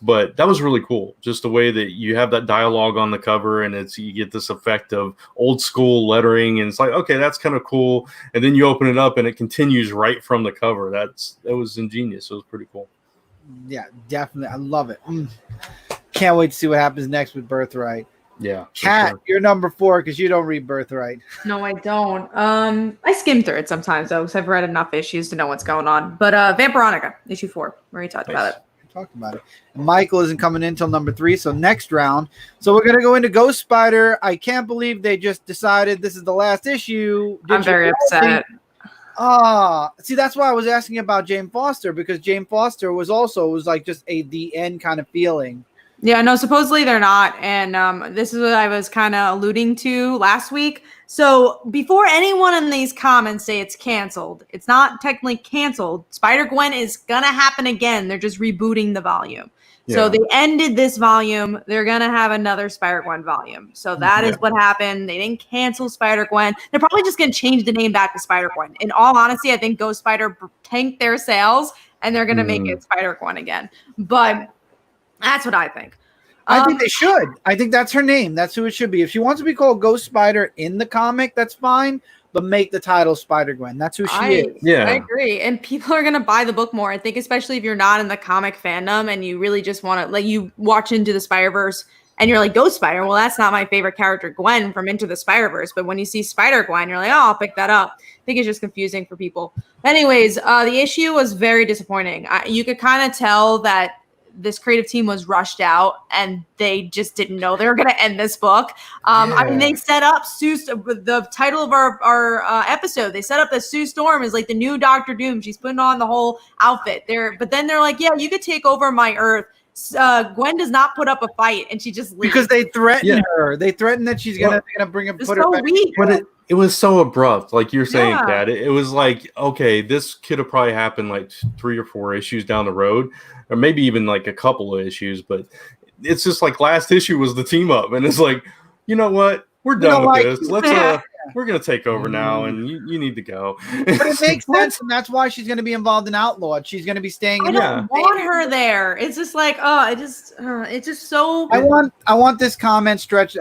but that was really cool. Just the way that you have that dialogue on the cover, and you get this effect of old school lettering, and it's like, okay, that's kind of cool. And then you open it up, and it continues right from the cover. That was ingenious. It was pretty cool. Yeah, definitely. I love it. Can't wait to see what happens next with Birthright. Yeah. Kat, sure. you're number 4 because you don't read Birthright. No, I don't. I skim through it sometimes though, because I've read enough issues to know what's going on. But Vampironica, issue 4, where he talked about it. We talked about it. And Michael isn't coming in until number 3, so next round. So we're gonna go into Ghost Spider. I can't believe they just decided this is the last issue. I'm very upset. See, that's why I was asking about Jane Foster, because Jane Foster was like just the end kind of feeling. Yeah, no, supposedly they're not. And this is what I was kind of alluding to last week. So before anyone in these comments say it's canceled, it's not technically canceled. Spider-Gwen is going to happen again. They're just rebooting the volume. Yeah. So they ended this volume. They're going to have another Spider-Gwen volume. So that is what happened. They didn't cancel Spider-Gwen. They're probably just going to change the name back to Spider-Gwen. In all honesty, I think Ghost Spider tanked their sales, and they're going to make it Spider-Gwen again. But that's what I think. I think they should. I think that's her name. That's who it should be. If she wants to be called Ghost Spider in the comic, that's fine. But make the title Spider-Gwen. That's who she is. Yeah, I agree. And people are going to buy the book more. I think especially if you're not in the comic fandom and you really just want to, like, you watch Into the Spider-Verse and you're like, Ghost Spider, well, that's not my favorite character, Gwen, from Into the Spider-Verse. But when you see Spider-Gwen, you're like, oh, I'll pick that up. I think it's just confusing for people. Anyways, the issue was very disappointing. You could kind of tell that this creative team was rushed out and they just didn't know they were going to end this book. I mean, they set up the title of our episode. They set up that Sue Storm is like the new Doctor Doom. She's putting on the whole outfit there, but then they're like, yeah, you could take over my Earth. Gwen does not put up a fight and she just leaves. Because they threaten her. They threaten that she's gonna bring him. It's so weak. it was so abrupt, like you're saying, Yeah. Kat. It was like, okay, this could have probably happened like 3 or 4 issues down the road, or maybe even like a couple of issues. But it's just like last issue was the team up, and it's like, you know what? We're We done don't with like this. you. Let's Yeah. we're gonna take over now, and you need to go. But it makes sense, and that's why she's going to be involved in Outlawed. She's going to be staying I in. don't want her there. It's just like, it's just so. I want this comment stretch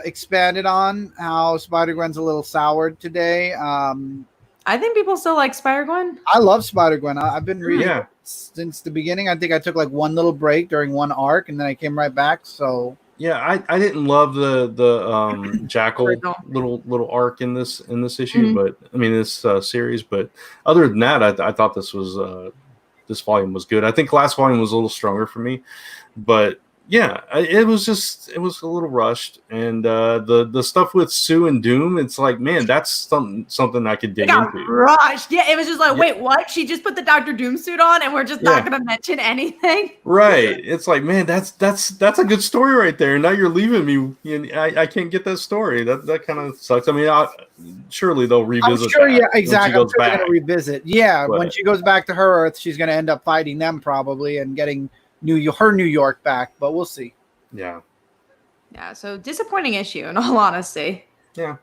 expanded on how Spider-Gwen's a little soured today. I think people still like Spider-Gwen. I love Spider-Gwen. I've been reading Yeah. since the beginning. I think I took like one little break during one arc, and then I came right back. So Yeah, I didn't love the Jackal little arc in this issue, but I mean this series. But other than that, I thought this volume was good. I think last volume was a little stronger for me, but yeah, it was a little rushed. And the stuff with Sue and Doom, it's like, man, that's something I could dig into. Rushed. Yeah, it was just like, wait, what? She just put the Doctor Doom suit on, and we're just not going to mention anything. Right. It's like, man, that's a good story right there. Now you're leaving me. And I can't get that story. That kind of sucks. I mean, surely they'll revisit. I'm sure, that yeah, exactly. I'm sure they're going to revisit. Yeah, But when she goes back to her Earth, she's going to end up fighting them probably and getting her New York back. But we'll see. Yeah. Yeah. So disappointing issue, in all honesty. Yeah.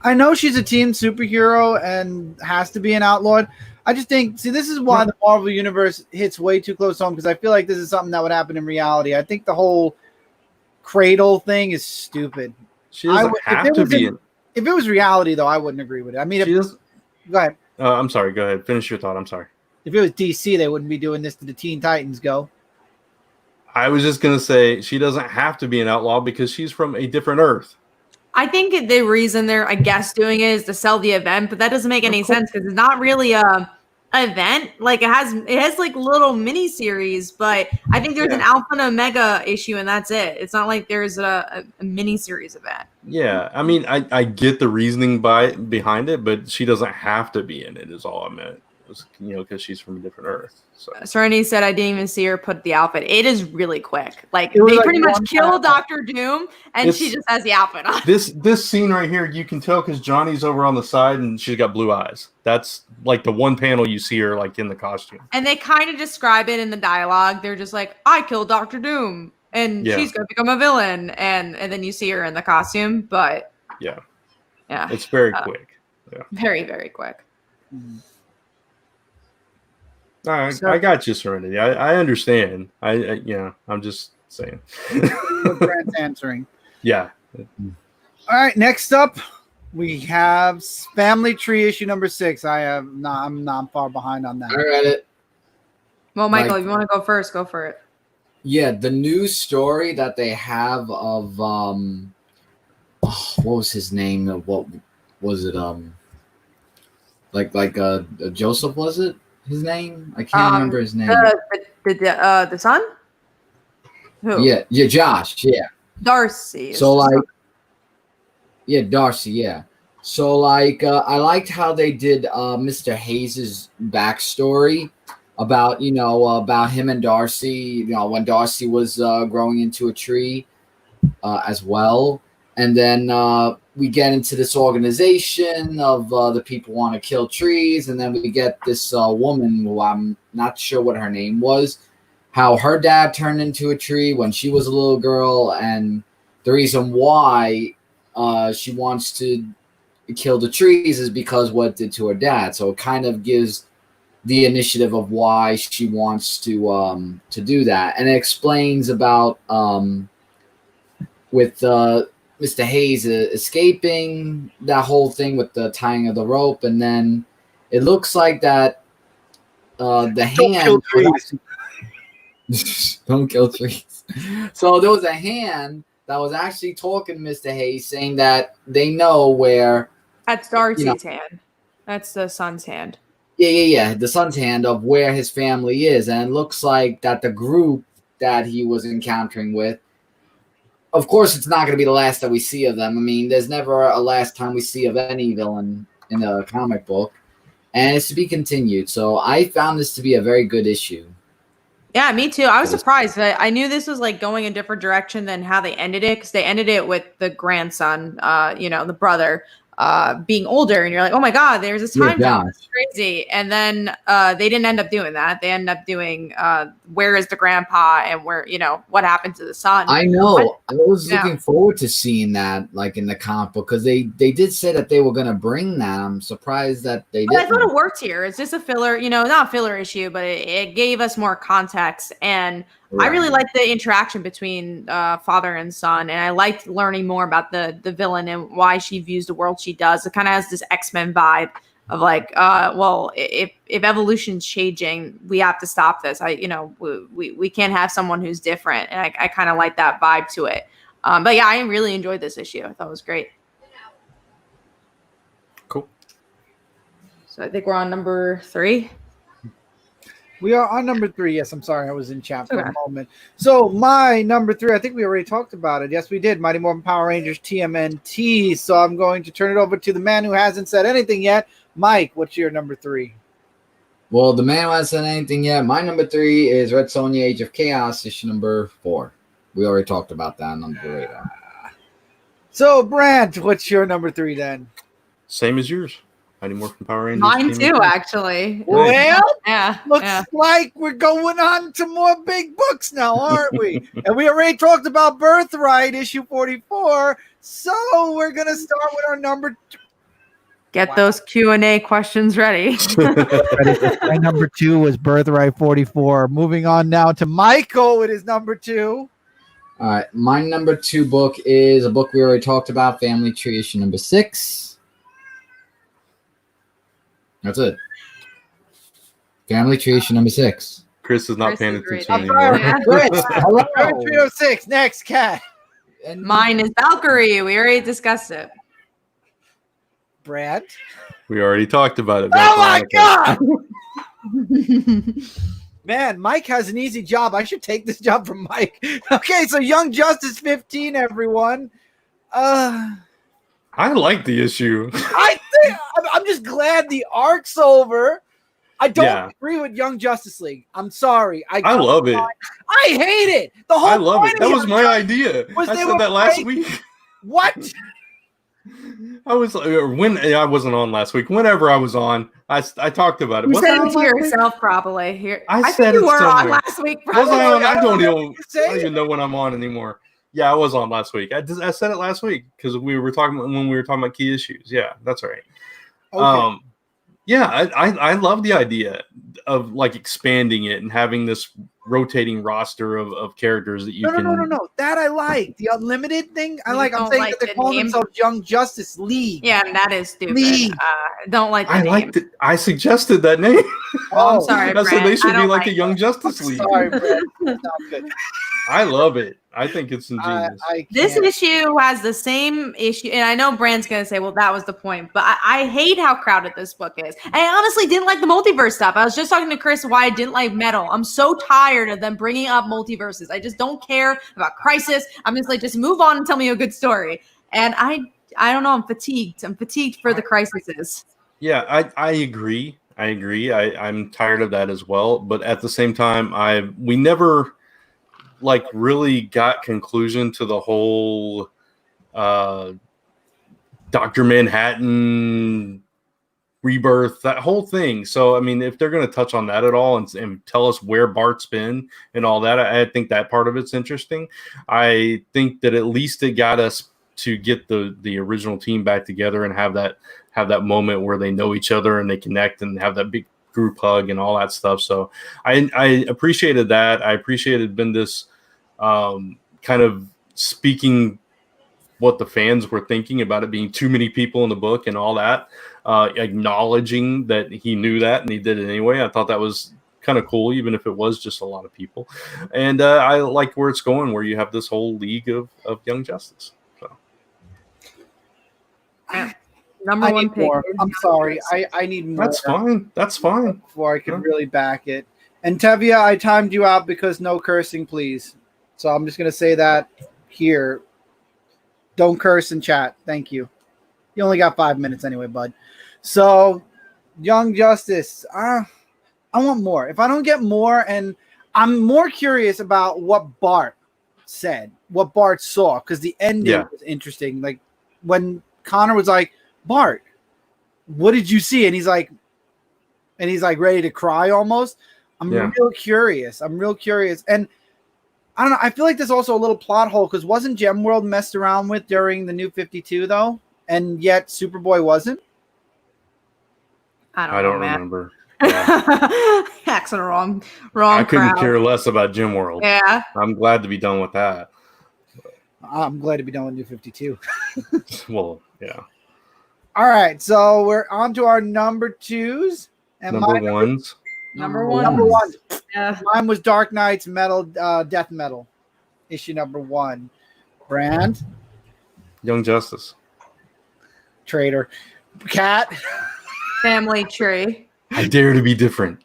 I know she's a team superhero and has to be an outlawed. I just think, this is why the Marvel Universe hits way too close home, because I feel like this is something that would happen in reality. I think the whole Cradle thing is stupid. She doesn't have to be in. If it was reality, though, I wouldn't agree with it. I mean, go ahead. I'm sorry. Go ahead. Finish your thought. I'm sorry. If it was DC, they wouldn't be doing this to the Teen Titans. Go. I was just going to say she doesn't have to be an outlaw because she's from a different Earth. I think the reason they're, I guess, doing it is to sell the event, but that doesn't make any sense because it's not really an event. Like it has like little mini series, but I think there's an Alpha and Omega issue, and that's it. It's not like there's a mini series event. Yeah, I mean, I get the reasoning behind it, but she doesn't have to be in it. Is all I meant. Because she's from a different Earth. So Serenity said, I didn't even see her put the outfit. It is really quick. Like they pretty much kill Doctor Doom, and she just has the outfit on. This scene right here, you can tell because Johnny's over on the side and she's got blue eyes. That's like the one panel you see her like in the costume. And they kind of describe it in the dialogue. They're just like, I killed Doctor Doom, and she's gonna become a villain, and then you see her in the costume. But yeah, it's very quick. Yeah, very very quick. Mm-hmm. All right, I got you, Serenity. I understand. I'm just saying. Brant's answering. Yeah. All right. Next up, we have Family Tree issue number 6. I'm not far behind on that. I read it. Well, Michael, if you want to go first, go for it. Yeah, the new story that they have of what was his name? What was it? Joseph, was it? His name? I can't remember his name. The son? Who? Yeah, Josh. Yeah, Darcy. So Darcy. Yeah. So I liked how they did Mr. Hayes's backstory about about him and Darcy. When Darcy was growing into a tree as well, and then we get into this organization of the people want to kill trees, and then we get this woman who I'm not sure what her name was, how her dad turned into a tree when she was a little girl, and the reason why she wants to kill the trees is because what it did to her dad. So it kind of gives the initiative of why she wants to do that, and it explains about with Mr. Hayes escaping that whole thing with the tying of the rope, and then it looks like that the hand don't kill trees. So there was a hand that was actually talking to Mr. Hayes, saying that they know where. That's Darcy's hand. That's the son's hand. Yeah. The son's hand of where his family is, and it looks like that the group that he was encountering with. Of course, it's not going to be the last that we see of them. I mean, there's never a last time we see of any villain in a comic book. And it's to be continued. So I found this to be a very good issue. Yeah, me too. I was surprised. I knew this was like going a different direction than how they ended it, because they ended it with the grandson, the brother, being older, and you're like, oh my god, there's this time jump. It's crazy. And then they didn't end up doing that. They ended up doing where is the grandpa, and where, what happened to the son. I know. I was looking forward to seeing that, like in the comic book, because they did say that they were going to bring that. I'm surprised that they didn't. I thought it worked here. It's just a filler, not a filler issue, but it gave us more context. And I really liked the interaction between father and son. And I liked learning more about the villain and why she views the world she does. It kind of has this X-Men vibe of like, well, if evolution's changing, we have to stop this. We can't have someone who's different. And I kind of like that vibe to it. But yeah, I really enjoyed this issue. I thought it was great. Cool. So I think we're on number 3. We are on number 3. Yes, I'm sorry. I was in chat for a moment. So my number 3, I think we already talked about it. Yes, we did. Mighty Morphin Power Rangers TMNT. So I'm going to turn it over to the man who hasn't said anything yet. Mike, what's your number 3? Well, the man who hasn't said anything yet. My number 3 is Red Sonja Age of Chaos, issue number 4. We already talked about that on the radar. So, Brant, what's your number 3 then? Same as yours. Mighty Morphin Power Rangers. Mine too, actually. Well, yeah. Looks like we're going on to more big books now, aren't we? And we already talked about Birthright, issue 44. So we're going to start with our number 2. Get those Q&A questions ready. My number 2 was Birthright 44. Moving on now to Michael with his number 2. All right. My number 2 book is a book we already talked about, Family Tree, issue number 6. That's it. Family Tree, issue number 6. Chris is not paying attention anymore. Chris, hello. 306. Next, Kat. Mine is Valkyrie. We already discussed it. Brad. We already talked about it. Oh my god! Man, Mike has an easy job. I should take this job from Mike. Okay, so Young Justice 15, everyone. I like the issue. I'm just glad the arc's over. I don't agree with Young Justice League. I'm sorry. I love it. I hate it. The whole I love it. That was my idea. I said that last week. What? I was when I wasn't on last week. Whenever I was on, I talked about it. You said it to yourself, probably. Here, I said think you were somewhere. on last week. Was I on? I don't even know when I'm on anymore. Yeah, I was on last week. I said it last week because we were talking about key issues. Yeah, that's right. Okay. I love the idea of like expanding it and having this rotating roster of characters that you can. No. That I like. The unlimited thing. I'm saying that they're calling themselves Young Justice League. Yeah, that is stupid. Don't like the name. Liked it. I suggested that name. Oh, I'm sorry. I said they should be like a a Young Justice League. Sorry, Brad. That's not good. I love it. I think it's ingenious. This issue has the same issue, and I know Brand's going to say, well, that was the point, but I hate how crowded this book is. I honestly didn't like the multiverse stuff. I was just talking to Chris why I didn't like Metal. I'm so tired of them bringing up multiverses. I just don't care about Crisis. I'm just like, just move on and tell me a good story. And I don't know. I'm fatigued. I'm fatigued for the crises. Yeah, I agree. I'm tired of that as well. But at the same time, we never like really got conclusion to the whole Dr. Manhattan rebirth, that whole thing. So I mean, if they're going to touch on that at all and tell us where Bart's been and all that, I think that part of it's interesting. I think that at least it got us to get the original team back together and have that moment where they know each other and they connect and have that big group hug and all that stuff. So I appreciated that. I appreciated Bendis kind of speaking what the fans were thinking about it being too many people in the book and all that, acknowledging that he knew that and he did it anyway. I thought that was kind of cool, even if it was just a lot of people. And I like where it's going, where you have this whole league of Young Justice. So. Number one pick. I'm sorry. I need more. That's fine. Before I can really back it. And Tevia, I timed you out because no cursing, please. So I'm just going to say that here. Don't curse in chat. Thank you. You only got 5 minutes anyway, bud. So, Young Justice. I want more. If I don't get more, and I'm more curious about what Bart said, what Bart saw, because the ending was interesting. Like when Connor was like, Bart, what did you see? And he's like ready to cry almost. I'm real curious. And I don't know. I feel like there's also a little plot hole because wasn't Gemworld messed around with during the New 52 though, and yet Superboy wasn't. I don't remember. Accent wrong. I couldn't crowd. care less about Gemworld. Yeah, I'm glad to be done with that. I'm glad to be done with New 52. Well, yeah. All right, so we're on to our number twos and Number ones. Number one. Number one. Yeah. Mine was Dark Knight's Metal, Death Metal, issue number 1. Brand, Young Justice. Traitor, Cat. Family Tree. I dare to be different.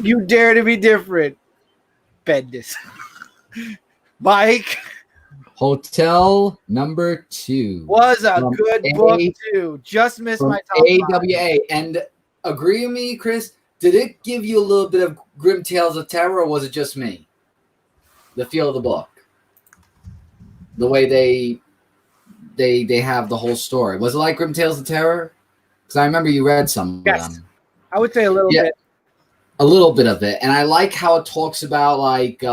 You dare to be different. Bendis. Mike. Hotel number 2 Was a good book too. Just missed my top AWA. And agree with me, Chris. Did it give you a little bit of Grim Tales of Terror, or was it just me? The feel of the book, the way they have the whole story. Was it like Grim Tales of Terror? Because I remember you read some of them. I would say a little bit. A little bit of it, and I like how it talks about like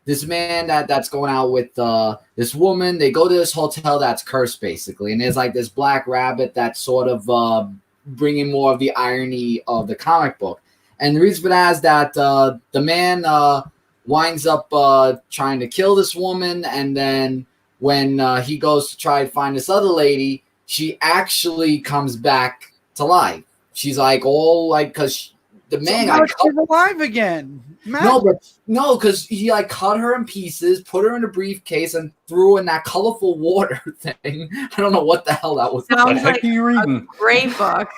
this man that's going out with this woman. They go to this hotel that's cursed, basically, and there's like this black rabbit that's sort of bringing more of the irony of the comic book. And the reason for that is that the man winds up trying to kill this woman, and then when he goes to try to find this other lady, she actually comes back to life. She's like all like because the man she's alive again. No, because he like cut her in pieces, put her in a briefcase, and threw in that colorful water thing. I don't know what the hell that was. Sounds like you reading? a great book.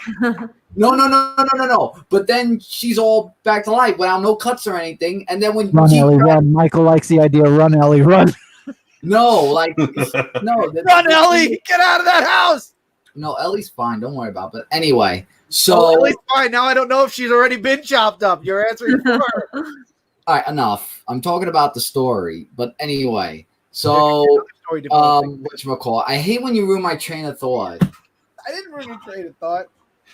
No. But then she's all back to life without no cuts or anything. And then when Run, Ellie, run. Michael likes the idea. Run, Ellie, run. no. Run, Ellie! Get out of that house! No, Ellie's fine. Don't worry about it. But anyway, so Ellie's fine. Now I don't know if she's already been chopped up. You're answering for her. All right, enough. I'm talking about the story. But anyway, so whatchamacallit? I hate when you ruin my train of thought. I didn't ruin your train of thought.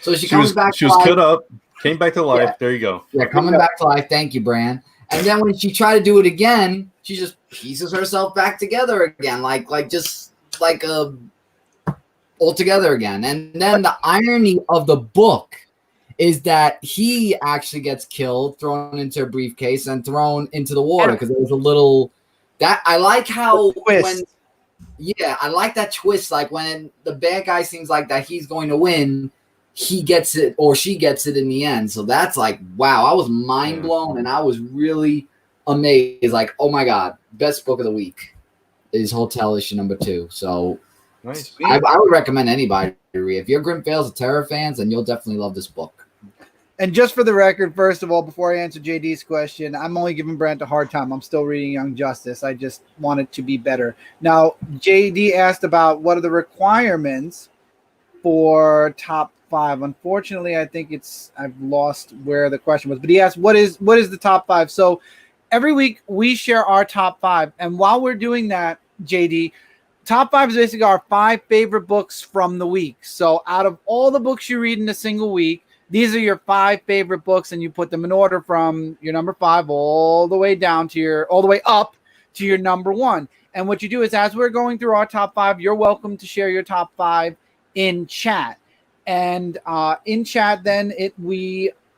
So she comes back. She was cut up, came back to life. Yeah. There you go. Yeah, coming back to life. Thank you, Brant. And then when she tried to do it again, she just pieces herself back together again, like all together again. And then the irony of the book is that he actually gets killed, thrown into a briefcase, and thrown into the water because there was a little that I like how when I like that twist. Like when the bad guy seems like that he's going to win, he gets it or she gets it in the end. So that's like wow, I was mind blown and I was really amazed. Like oh my god, best book of the week is Hotel issue number 2. So. Nice. I would recommend anybody to read. If you're Grim Tales of Terror fans, then you'll definitely love this book. And just for the record, first of all, before I answer JD's question, I'm only giving Brant a hard time. I'm still reading Young Justice. I just want it to be better. Now, JD asked about what are the requirements for top 5. Unfortunately, I think I've lost where the question was. But he asked, what is the top 5? So every week we share our top 5. And while we're doing that, JD, top 5 is basically our 5 favorite books from the week. So out of all the books you read in a single week, these are your 5 favorite books, and you put them in order from your number 5 all the way up to your number 1. And what you do is, as we're going through our top 5, you're welcome to share your top 5 in chat. And in chat, then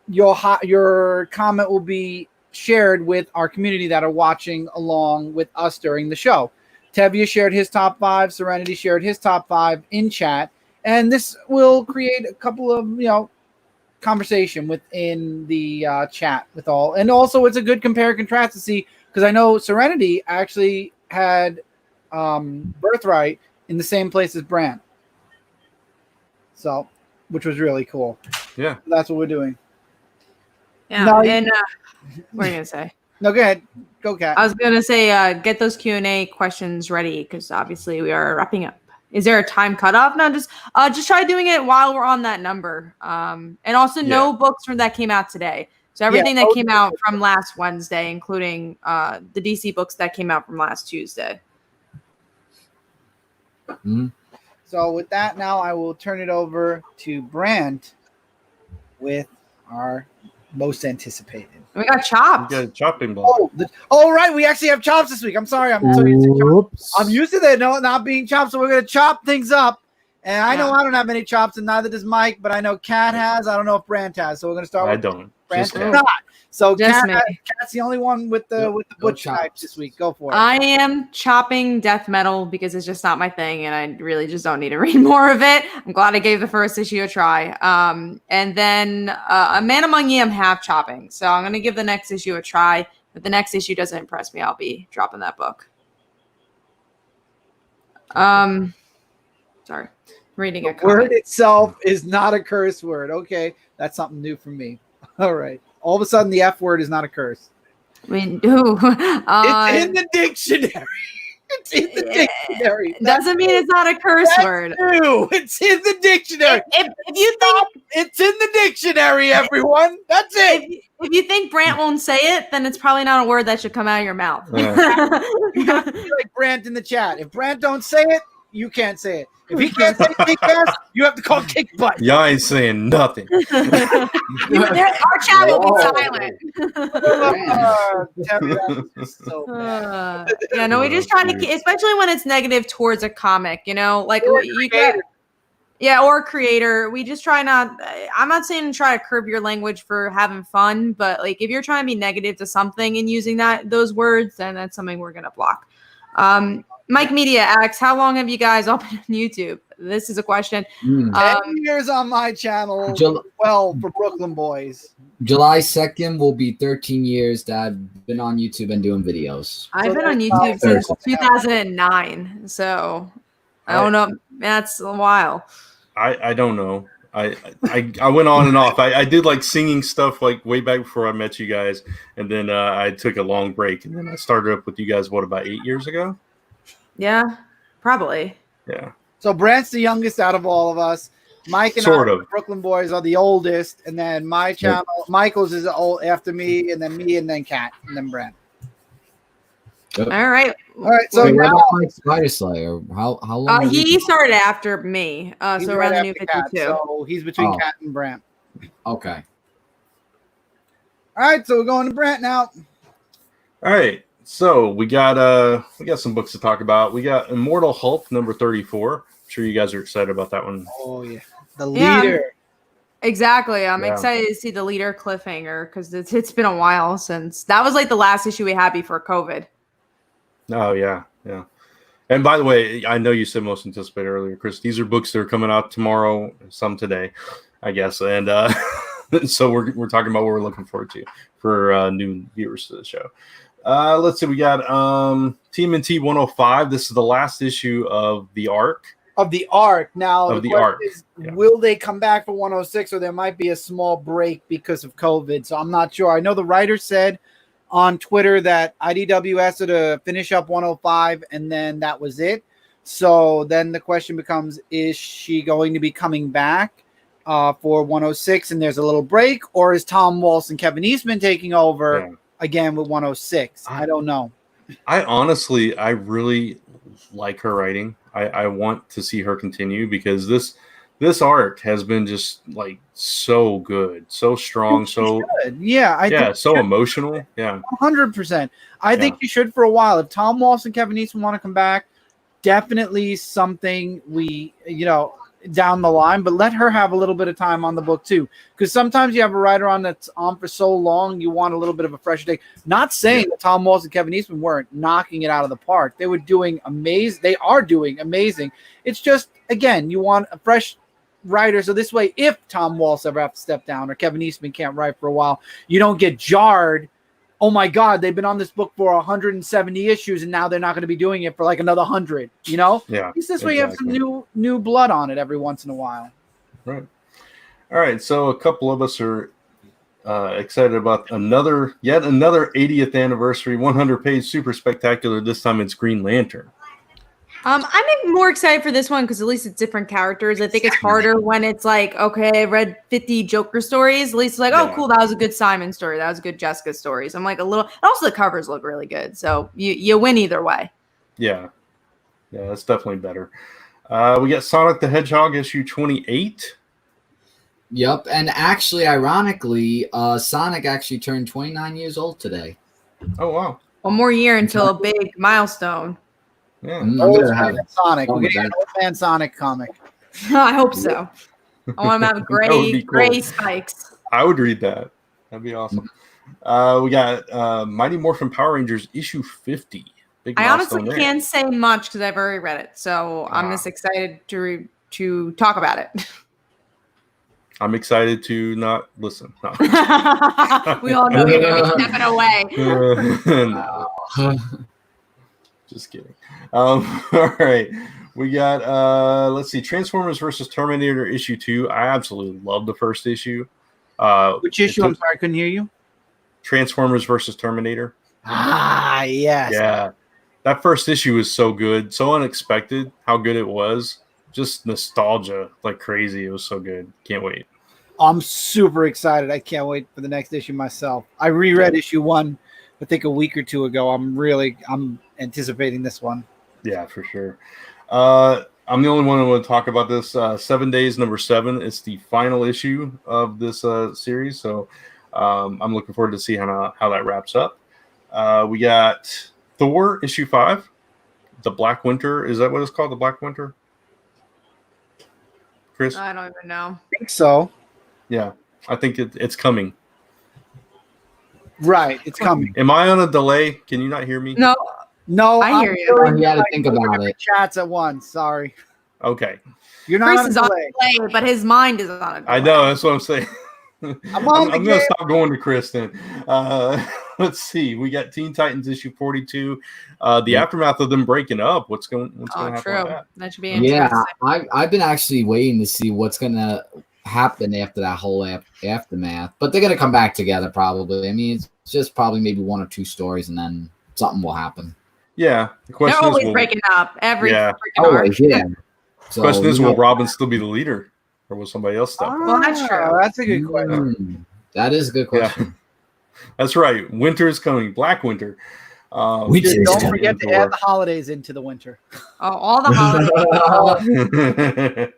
your comment will be shared with our community that are watching along with us during the show. Tevye shared his top 5. Serenity shared his top 5 in chat. And this will create a couple of, conversation within the chat with all. And also it's a good compare and contrast to see, because I know Serenity actually had Birthright in the same place as Brant. So, which was really cool. Yeah. So that's what we're doing. Yeah. No, and what are you going to say? No, go ahead. Go, Kat. I was going to say, get those Q&A questions ready because obviously we are wrapping up. Is there a time cutoff? No, just try doing it while we're on that number. And also no books from that came out today. So everything that those came are out from last Wednesday, including the DC books that came out from last Tuesday. So with that, now I will turn it over to Brant with our most anticipated. We got You chopped. got a chopping block. Right, we actually have chops this week. I'm sorry, I'm so used to chops. Oops. I'm used to that not being chopped, so we're gonna chop things up. And I know Yeah. I don't have any chops, and neither does Mike, but I know Kat has. I don't know if Brant has, so we're gonna start I with don't. Brant. Just Does Kat. not. So Just me. Kat's the only one with the Yep, butch no knife chops. this week. Go for it. I am chopping death metal because it's just not my thing, and I really just don't need to read more of it. I'm glad I gave the first issue a try. And then A Man Among Ye I'm half chopping, so I'm gonna give the next issue a try. If the next issue doesn't impress me, I'll be dropping that book. Sorry, reading a The word comment. itself is not a curse word. Okay, that's something new for me. All right. All of a sudden, the F word is not a curse. I mean, ooh, It's in the dictionary. It's in the dictionary. doesn't mean it's not a curse word. True. It's in the dictionary. If you think It's in the dictionary, everyone. That's it. if you think Brant won't say it, then it's probably not a word that should come out of your mouth. Yeah. You have to be like Brant in the chat. If Brant don't say it, you can't say it. If he can't say kick ass, you have to call kick butt. Y'all ain't saying nothing. Our chat will be silent. So bad. Yeah, no, we just try to, especially when it's negative towards a comic, like you get, or creator. We just try not. I'm not saying try to curb your language for having fun, but like if you're trying to be negative to something and using those words, then that's something we're gonna block. Mike Media asks, how long have you guys all been on YouTube? This is a question. 10 years on my channel. For Brooklyn Boys. July 2nd will be 13 years that I've been on YouTube and doing videos. I've been on YouTube since 2009, so I don't know. That's a while. I don't know. I went on and off. I did like singing stuff like way back before I met you guys, and then I took a long break, and then I started up with you guys. What, about 8 years ago? Yeah, probably. Yeah. So Brant's the youngest out of all of us. Mike and the Brooklyn Boys are the oldest, and then my channel, Michael's is old after me, and then me, and then Kat, and then Brant. All right. So Wait, what now about Mike Spider Slayer? How long? He started after me, so around the new 52. So he's between Kat and Brant. Okay. All right, so we're going to Brant now. All right. So we got some books to talk about. We got Immortal Hulk number 34. I'm sure you guys are excited about that one. Oh yeah, the leader. Exactly. I'm excited to see the leader cliffhanger because it's been a while since that was like the last issue we had before COVID. Oh yeah. And by the way, I know you said most anticipated earlier, Chris. These are books that are coming out tomorrow, some today, I guess. And so we're talking about what we're looking forward to for new viewers to the show. Let's see. We got TMNT 105. This is the last issue of the arc. Now, of the arc. Will they come back for 106, or there might be a small break because of COVID? So I'm not sure. I know the writer said on Twitter that IDW asked her to finish up 105, and then that was it. So then the question becomes, is she going to be coming back for 106 and there's a little break, or is Tom Waltz and Kevin Eastman taking over again with 106? I don't know. I really like her writing. I want to see her continue because this arc has been just like so good, so strong, so good. I think so emotional. 100%. I think you should for a while. If Tom Waltz and Kevin Eastman want to come back, definitely something we down the line, but let her have a little bit of time on the book too, because sometimes you have a writer on that's on for so long, you want a little bit of a fresh take. Not saying that Tom Waltz and Kevin Eastman weren't knocking it out of the park. They were doing amazing. They are doing amazing. It's just, again, you want a fresh writer, so this way, if Tom Waltz ever have to step down or Kevin Eastman can't write for a while, you don't get jarred. Oh my God, they've been on this book for 170 issues, and now they're not going to be doing it for like another 100. Yeah. At least this way you have some new blood on it every once in a while. Right. All right. So a couple of us are excited about yet another 80th anniversary, 100-page super spectacular. This time it's Green Lantern. I'm more excited for this one because at least it's different characters. I think it's harder when it's like, okay, I read 50 Joker stories. At least it's like, oh, cool, that was a good Simon story. That was a good Jessica story. So I'm like a little. And also the covers look really good. So you win either way. Yeah, that's definitely better. We got Sonic the Hedgehog issue 28. Yep, and actually, ironically, Sonic actually turned 29 years old today. Oh wow! One more year until a big milestone. Yeah, I'm Old gonna have man Sonic. fun We with get an that. old man Sonic comic. I hope so. I want him to have That would be cool. gray spikes. I would read that. That'd be awesome. We got Mighty Morphin Power Rangers issue 50. Big I honestly milestone there. can't say much because I've already read it, so I'm just excited to talk about it. I'm excited to not listen. No. We all know you're gonna be stepping away. No. Just kidding. All right. We got let's see, Transformers versus Terminator issue 2. I absolutely love the first issue. Which issue? I'm sorry, I couldn't hear you. Transformers versus Terminator. Ah, yes. Yeah. That first issue was so good, so unexpected how good it was. Just nostalgia like crazy. It was so good. Can't wait. I'm super excited. I can't wait for the next issue myself. I reread issue 1, I think a week or two ago. I'm anticipating this one. Yeah, for sure. I'm the only one who want to talk about this. 7 Days number 7. It's the final issue of this series, so I'm looking forward to see how that wraps up. We got Thor issue 5, the Black Winter. Is that what it's called? The Black Winter? Chris? I don't even know. I think so. Yeah, I think it's coming. Right, it's coming. Am I on a delay? Can you not hear me? No, I hear you. doing, You gotta like, think about 4 different it. chats at once. Sorry, Okay. you're not Chris on is a on delay. a delay, but his mind is on a delay. I know. That's what I'm saying. I'm on the going game. to stop going to Chris then. Let's see. We got Teen Titans issue 42. The aftermath of them breaking up. What's going to Oh, happen true. with that? That should be interesting. Yeah, I've been actually waiting to see what's gonna happen after that whole aftermath. But they're gonna come back together probably. I mean, it's just probably maybe 1 or 2 stories, and then something will happen. Yeah. The They're question always is, breaking up every Yeah. freaking arc. Always, yeah. So, question is, you know, will Robin still be the leader, or will somebody else step? up? Well, that's true. That's a good question. That is a good question. That's right. Winter is coming. Black Winter. Which Just is don't coming forget to add the holidays into the winter. Oh, all the holidays.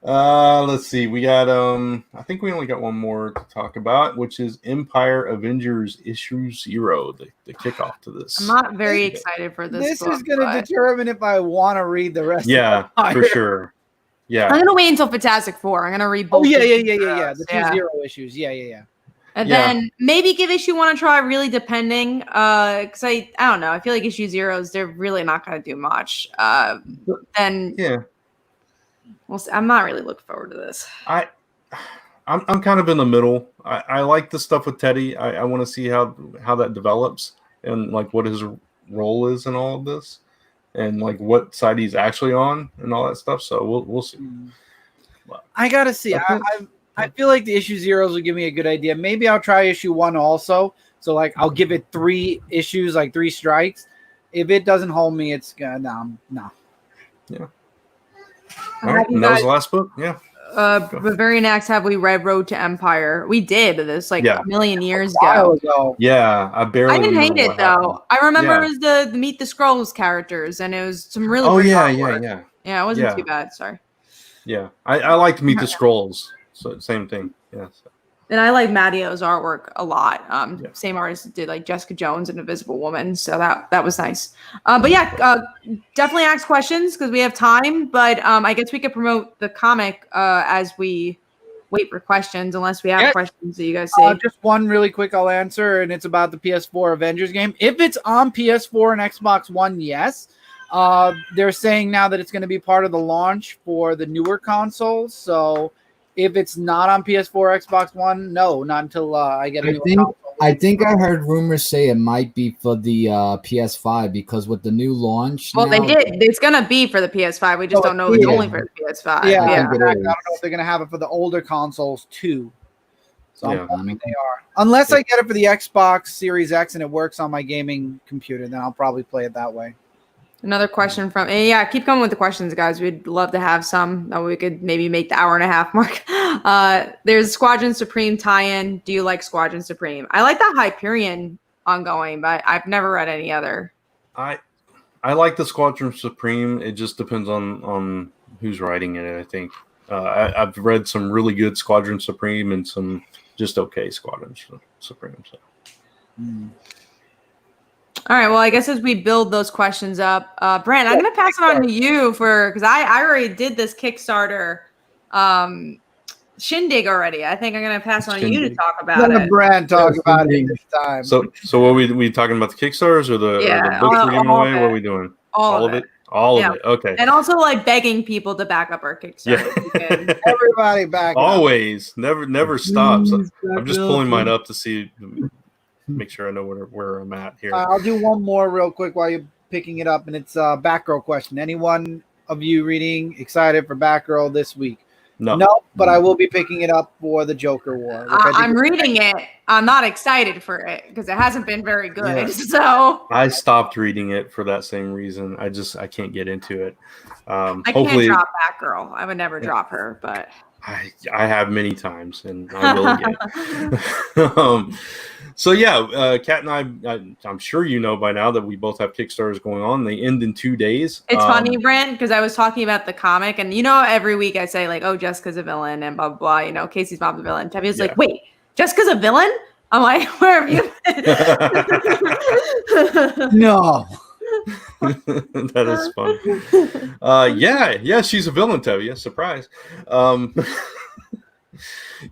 Let's see. We got I think we only got one more to talk about, which is Empire Avengers issue 0, the kickoff to this. I'm not very excited for this. This book, is going to but determine if I want to read the rest. Yeah, of Empire. for sure. Yeah. I'm gonna wait until Fantastic Four. I'm gonna read both. Oh yeah. issues The first. 2 0 issues. Yeah. And Yeah. then maybe give issue 1 a try, really depending. Because I don't know. I feel like issue 0s, they're really not gonna do much. Then Yeah. we'll see. I'm not really looking forward to this. I'm kind of in the middle. I like the stuff with Teddy. I want to see how that develops and like what his role is in all of this, and like what side he's actually on and all that stuff. So we'll see. I gotta see. I feel like the issue 0s will give me a good idea. Maybe I'll try issue 1 also. So like I'll give it 3 issues, like 3 strikes. If it doesn't hold me, it's gonna no. Yeah. All right. you And that was guys- the last book. Yeah. But very next, have we read Road to Empire? We did this like Yeah. a million years A while ago. ago. Yeah. I barely. I didn't hate remember it what happened. though. I remember Yeah. it was the Meet the Scrolls characters, and it was some really. Oh great yeah, artwork. yeah. Yeah, it wasn't Yeah. too bad. Sorry. Yeah. I like to Meet the Scrolls. So same thing. Yeah. So. And I like Mattio's artwork a lot. Yeah. Same artist did like Jessica Jones and Invisible Woman, so that was nice. But yeah, definitely ask questions because we have time. But I guess we could promote the comic as we wait for questions, unless we have Yeah. questions that you guys see. Just one really quick I'll answer, and it's about the PS4 Avengers game. If it's on PS4 and Xbox One, yes. They're saying now that it's going to be part of the launch for the newer consoles. So if it's not on PS4 or Xbox One, no, not until I get a new console. I think I heard rumors say it might be for the PS5 because with the new launch. Well, they now- did. It's gonna be for the PS5. We just don't know if it's yeah. only for the PS5. Yeah, I I think it don't is. know if they're going to have it for the older consoles too. So Yeah. I'm hoping they are. Unless I get it for the Xbox Series X and it works on my gaming computer, then I'll probably play it that way. Another question from yeah, keep coming with the questions, guys. We'd love to have some. We could maybe make the 1.5 hour mark. There's Squadron Supreme tie-in. Do you like Squadron Supreme? I like that Hyperion ongoing, but I've never read any other. I like the Squadron Supreme. It just depends on who's writing it. I think I've read some really good Squadron Supreme and some just okay Squadron Supreme. So. All right. Well, I guess as we build those questions up, Brant, I'm going to pass it on to you because I already did this Kickstarter shindig already. I think I'm going to pass it on to you to talk about it. Brant talk about it this time. So what we talking about, the Kickstarters or the books we're giving away? What are we doing? All of it. All of it. Okay. And also like begging people to back up our Kickstarter. Yeah. Everybody back up. Always. Never stops. I'm just pulling mine up to see. Make sure I know where I'm at here. I'll do one more real quick while you're picking it up, and it's a Batgirl question. Anyone of you reading excited for Batgirl this week? No, but I will be picking it up for the Joker War. I'm reading it. I'm not excited for it because it hasn't been very good. Yeah. So I stopped reading it for that same reason. I can't get into it. I can't drop Batgirl. I would never drop her, but I have many times, and I will again. So yeah, Kat and I'm sure you know by now that we both have Kickstarters going on. They end in 2 days. It's funny, Brant, because I was talking about the comic, and every week I say like, "Oh, Jessica's a villain," and blah blah blah. Casey's mom's a villain. Tavia's like, "Wait, Jessica's a villain?" I'm like, "Where have you been?" No. That is fun. Yeah, she's a villain, Tavia. Surprise.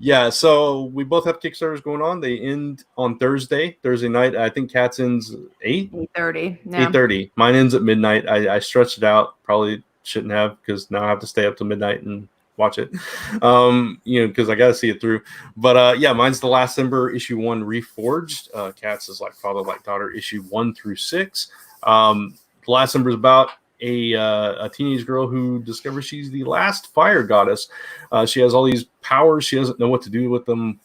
Yeah, so we both have Kickstarters going on. They end on Thursday night. I think Kat's ends 8:30. 8:30. Mine ends at midnight. I stretched it out. Probably shouldn't have because now I have to stay up till midnight and watch it. Because I got to see it through. But yeah, mine's The Last Ember issue 1 Reforged. Kat's is like Father Like Daughter issue 1 through 6. The Last Ember is about a teenage girl who discovers she's the last fire goddess. She has all these powers. She doesn't know what to do with them,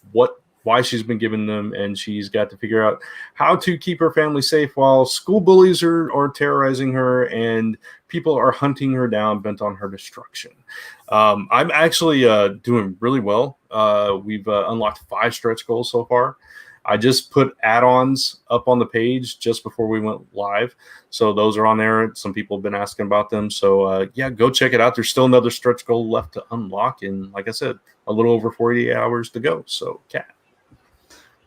why she's been given them, and she's got to figure out how to keep her family safe while school bullies are terrorizing her and people are hunting her down, bent on her destruction. I'm actually doing really well. We've unlocked 5 stretch goals so far. I just put add-ons up on the page just before we went live. So those are on there. Some people have been asking about them. So yeah, go check it out. There's still another stretch goal left to unlock. And like I said, a little over 48 hours to go. So Kat.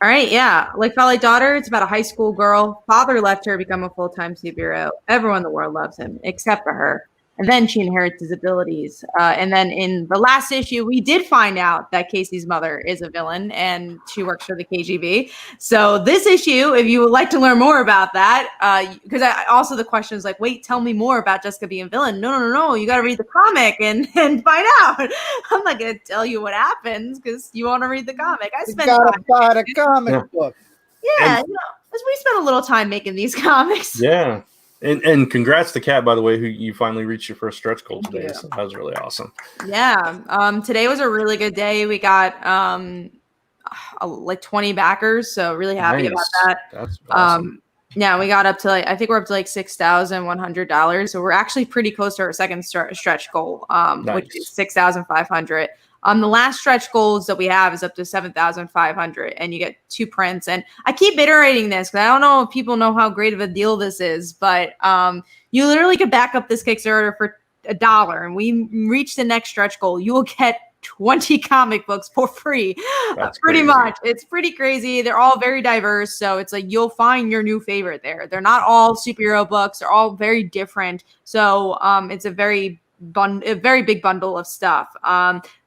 All right. Yeah. Like Father Like Daughter, it's about a high school girl. Father left her to become a full-time superhero. Everyone in the world loves him except for her. And then she inherits his abilities. And then in the last issue, we did find out that Casey's mother is a villain and she works for the KGB. So this issue, if you would like to learn more about that, because also the question is like, wait, tell me more about Jessica being a villain. No. You got to read the comic and find out. I'm not going to tell you what happens because you want to read the comic. I spent time buy the comic book. Yeah, we spent a little time making these comics. Yeah. And congrats to Kat, by the way, who you finally reached your first stretch goal today. So that was really awesome. Yeah. Today was a really good day. We got like 20 backers, so really happy about that. That's awesome. Yeah, we got up to I think we're up to $6,100. So we're actually pretty close to our second stretch goal, which is $6,500. The last stretch goals that we have is up to 7,500, and you get 2 prints. And I keep iterating this because I don't know if people know how great of a deal this is, but you literally could back up this Kickstarter for $1, and we reach the next stretch goal. You will get 20 comic books for free. That's pretty crazy. much. It's pretty crazy. They're all very diverse, so it's like you'll find your new favorite there. They're not all superhero books. They're all very different. So it's a very big bundle of stuff.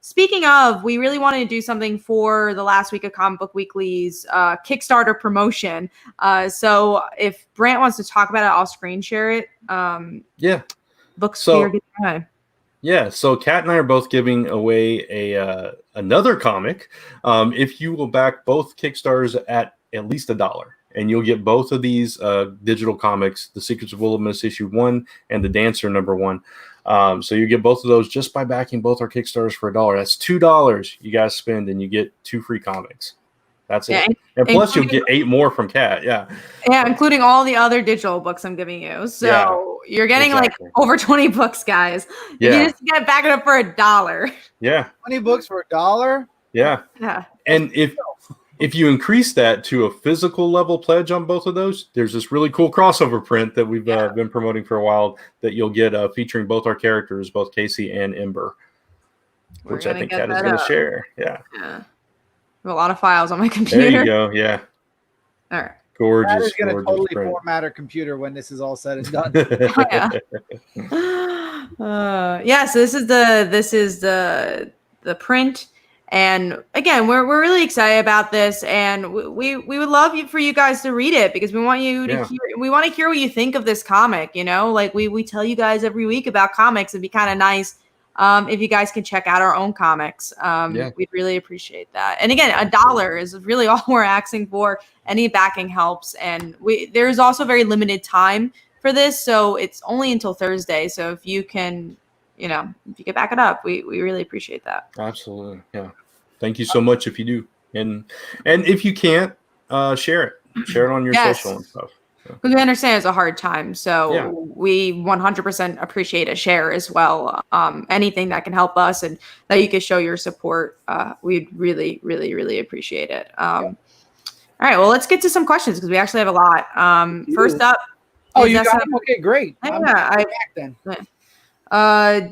Speaking of, we really wanted to do something for the last week of Comic Book Weekly's Kickstarter promotion. So if Brant wants to talk about it, I'll screen share it. Yeah. Books so, for your good time. Yeah, so Kat and I are both giving away another comic. If you will back both Kickstarters at least $1, and you'll get both of these digital comics, The Secrets of Wilhelmus issue 1 and The Dancer #1. So you get both of those just by backing both our Kickstarters for $1. That's $2 you guys spend, and you get 2 free comics. That's Yeah, it. And plus, you'll get 8 more from Kat. Yeah. Yeah, including all the other digital books I'm giving you. So you're getting exactly. like over 20 books, guys. You Yeah. can just get back it up for $1. Yeah. 20 books for $1. Yeah. Yeah. And if you increase that to a physical level pledge on both of those, there's this really cool crossover print that we've been promoting for a while that you'll get featuring both our characters, both Casey and Ember, which I think Kat is going to share. Yeah. I have a lot of files on my computer. There you go. Yeah. All right. Gorgeous. That is going to totally print. format her computer when this is all said and done. So this is the print. And again, we're really excited about this, and we would love for you guys to read it because we want you to hear what you think of this comic. You know, like we tell you guys every week about comics. It'd be kind of nice if you guys can check out our own comics. We'd really appreciate that. And again, $1 is really all we're asking for. Any backing helps, and there's also very limited time for this, so it's only until Thursday. So if you can. If you can back it up, we really appreciate that. Absolutely. Yeah. Thank you so much if you do. And if you can't, share it. Share it on your social and stuff. Because we understand it's a hard time. So we 100% appreciate a share as well. Anything that can help us and that you can show your support, we'd really, really, really appreciate it. All right. Well, let's get to some questions because we actually have a lot. First up. Oh, you got them? Okay, great.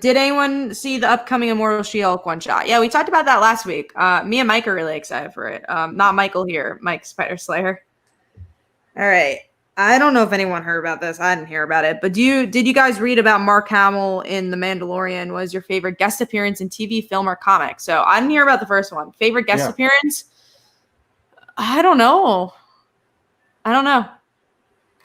Did anyone see the upcoming Immortal Hulk one shot? Yeah, we talked about that last week. Me and Mike are really excited for it. Not Michael here, Mike Spider Slayer. All right. I don't know if anyone heard about this. I didn't hear about it. But did you guys read about Mark Hamill in The Mandalorian was your favorite guest appearance in TV, film, or comic? So I didn't hear about the first one. Favorite guest appearance? I don't know.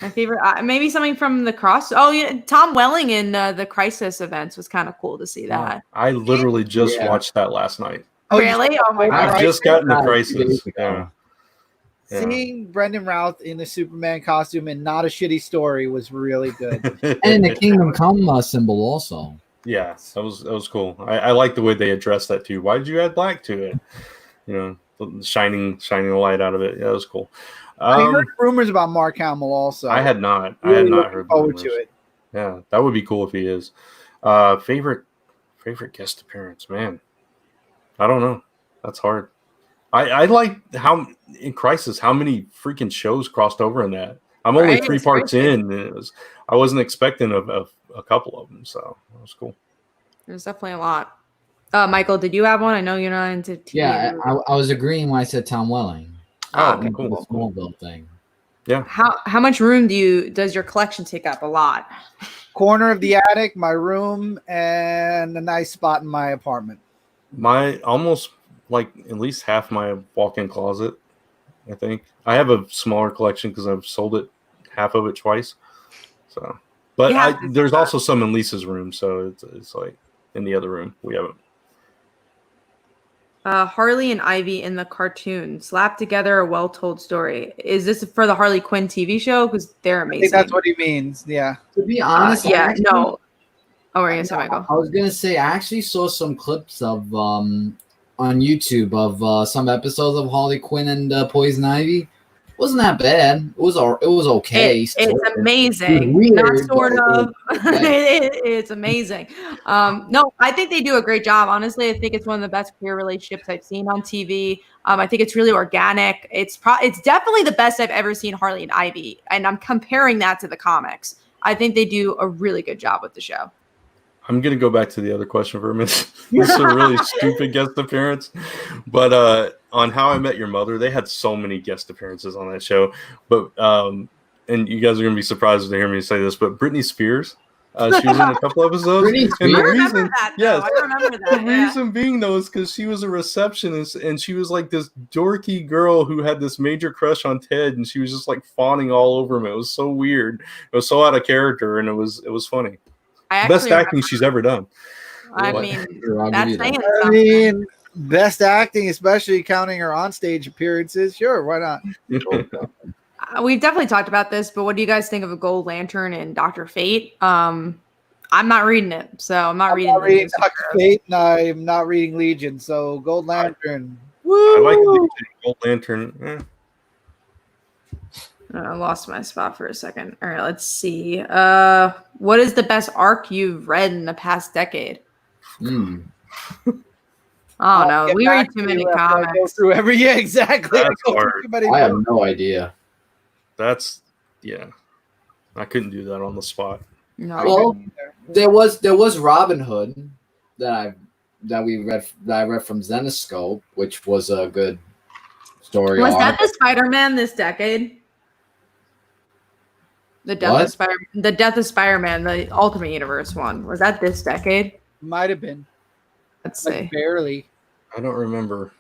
My favorite, maybe something from the Cross. Oh, yeah, Tom Welling in the Crisis events was kind of cool to see that. I literally just watched that last night. Oh, really? Oh my god! I've just gotten the Crisis. Seeing Brendan Routh in the Superman costume and Not a Shitty Story was really good. And the Kingdom Come symbol also. Yeah, that was cool. I like the way they addressed that too. Why did you add black to it? Shining the light out of it. Yeah, that was cool. I heard rumors about Mark Hamill also. I had not. Really I had not heard forward to it. Yeah, that would be cool if he is. Favorite guest appearance, man. I don't know. That's hard. I like how in Crisis how many freaking shows crossed over in that. I'm only 3 parts in. And I wasn't expecting a couple of them, so that was cool. There's definitely a lot. Michael, did you have one? I know you're not into TV. Yeah, I was agreeing when I said Tom Welling. Oh, okay, cool. The Smallville thing. Yeah. How much room does your collection take up? A lot. Corner of the attic, my room, and a nice spot in my apartment. My almost like at least half my walk-in closet. I think I have a smaller collection because I've sold half of it twice. So, but there's also some in Lisa's room, so it's like in the other room we haven't. Harley and Ivy in the cartoon slapped together a well-told story. Is this for the Harley Quinn TV show? Because they're amazing. I think that's what he means. Yeah. To be honest, no. Oh, were you gonna say, Michael? I was gonna say I actually saw some clips of on YouTube of some episodes of Harley Quinn and Poison Ivy. Wasn't that bad. It was okay. It's amazing. Weird, not sort of. It's amazing. No, I think they do a great job. Honestly, I think it's one of the best queer relationships I've seen on TV. I think it's really organic. It's definitely the best I've ever seen Harley and Ivy, and I'm comparing that to the comics. I think they do a really good job with the show. I'm going to go back to the other question for a minute. This is a really stupid guest appearance. But on How I Met Your Mother, they had so many guest appearances on that show. But and you guys are going to be surprised to hear me say this, but Britney Spears, she was in a couple episodes. And I remember that. The reason being, though, is because she was a receptionist, and she was like this dorky girl who had this major crush on Ted, and she was just like fawning all over him. It was so weird. It was so out of character, and it was funny. Best acting she's ever done. I mean, best acting, especially counting her onstage appearances. Sure, why not? We've definitely talked about this, but what do you guys think of a Gold Lantern and Dr. Fate? I'm not reading it, so I'm not reading Dr. Fate, and I'm not reading Legion. So Gold Lantern. Woo! I like the Gold Lantern. I lost my spot for a second. All right, let's see. What is the best arc you've read in the past decade? Hmm. I don't know. Get We back read too to many you after I go comics. through every year, exactly. That's I go through hard. too many I have books. no idea. That's I couldn't do that on the spot. No. Well, there was Robin Hood that I read from Zenoscope, which was a good story Was that arc. the Spider-Man this decade? The death of Spider-Man, the Ultimate Universe one. Was that this decade? Might have been. Let's Like see. barely. I don't remember.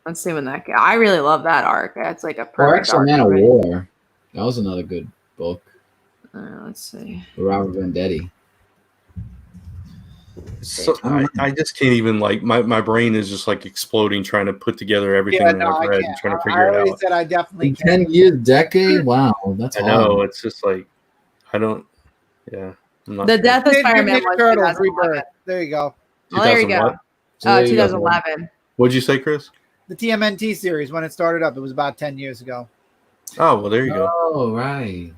Let's see when that. I really love that arc. That's like a Or perfect arc. X-Men of for me. War. That was another good book. Let's see. Robert Venditti. So I just can't even my brain is just like exploding trying to put together everything that I've read and trying to figure it out. Said I definitely In can. 10 years, decade? Wow, that's I hard. know it's just like I don't. Yeah, I'm not The sure. death of Spider-Man was Turtles 2011. Rebirth. There you go. Oh, there you go. What? So there you go. 2011. What'd you say, Chris? The TMNT series when it started up, it was about 10 years ago. Oh well, there you go. Oh, right.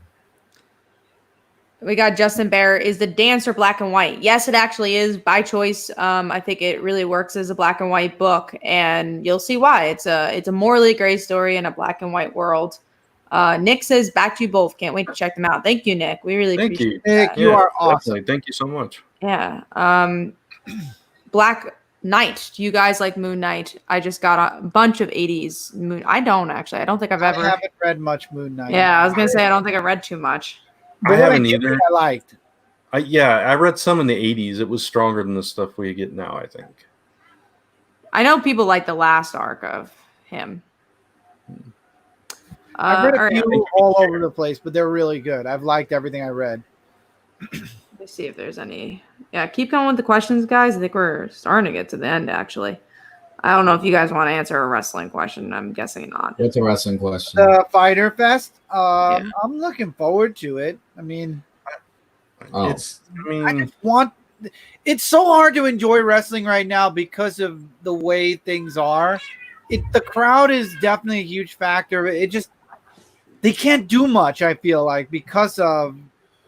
We got Justin Bear. Is the Dancer black and white? Yes, it actually is by choice. I think it really works as a black and white book, and you'll see why. It's a morally gray story in a black and white world. Nick says, "Back to you both. Can't wait to check them out." Thank you, Nick. We really Thank appreciate you. that. Nick, you are awesome. Definitely. Thank you so much. Yeah. Black Knight. Do you guys like Moon Knight? I just got a bunch of 80s Moon. I don't actually. I don't think I've ever. I haven't read much Moon Knight. Yeah, I was gonna say I don't think I read too much. I haven't either. I liked. I read some in the 80s. It was stronger than the stuff we get now, I think. I know people like the last arc of him. I've read a all right, few all over the place, but they're really good. I've liked everything I read. let's see if there's any. Yeah, keep going with the questions, guys. I think we're starting to get to the end, actually. I don't know if you guys want to answer a wrestling question. I'm guessing not. What's a wrestling question? The Fighter Fest. Yeah. I'm looking forward to it. I mean, Oh. I Mm. just want. It's so hard to enjoy wrestling right now because of the way things are. The crowd is definitely a huge factor. They can't do much. I feel like because of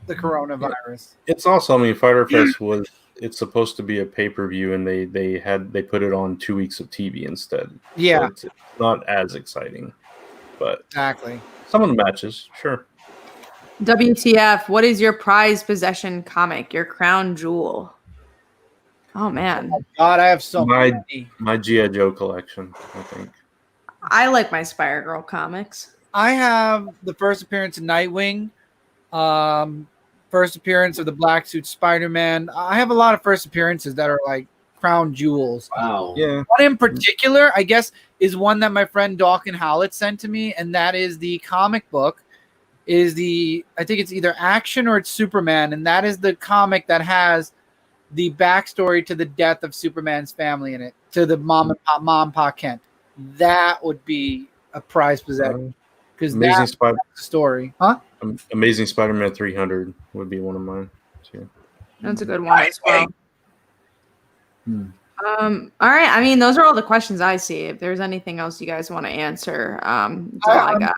the coronavirus. It's also, Fighter Fest it's supposed to be a pay-per-view, and they put it on 2 weeks of TV instead. Yeah, So it's not as exciting, but exactly. some of the matches, sure. WTF? What is your prized possession comic? Your crown jewel? Oh man, God, I have so many. My G.I. Joe collection, I think. I like my Spire Girl comics. I have the first appearance of Nightwing, first appearance of the Black Suit Spider-Man. I have a lot of first appearances that are like crown jewels. Wow. Yeah. One in particular, I guess, is one that my friend Dawkin Howlett sent to me, and that is the comic book. I think it's either Action or it's Superman, and that is the comic that has the backstory to the death of Superman's family in it, to the mom and pa Kent. That would be a prize possession because that's the story, huh? Amazing Spider-Man 300 would be one of mine too. That's a good one as well. All right. Those are all the questions I see. If there's anything else you guys want to answer, that's all I got.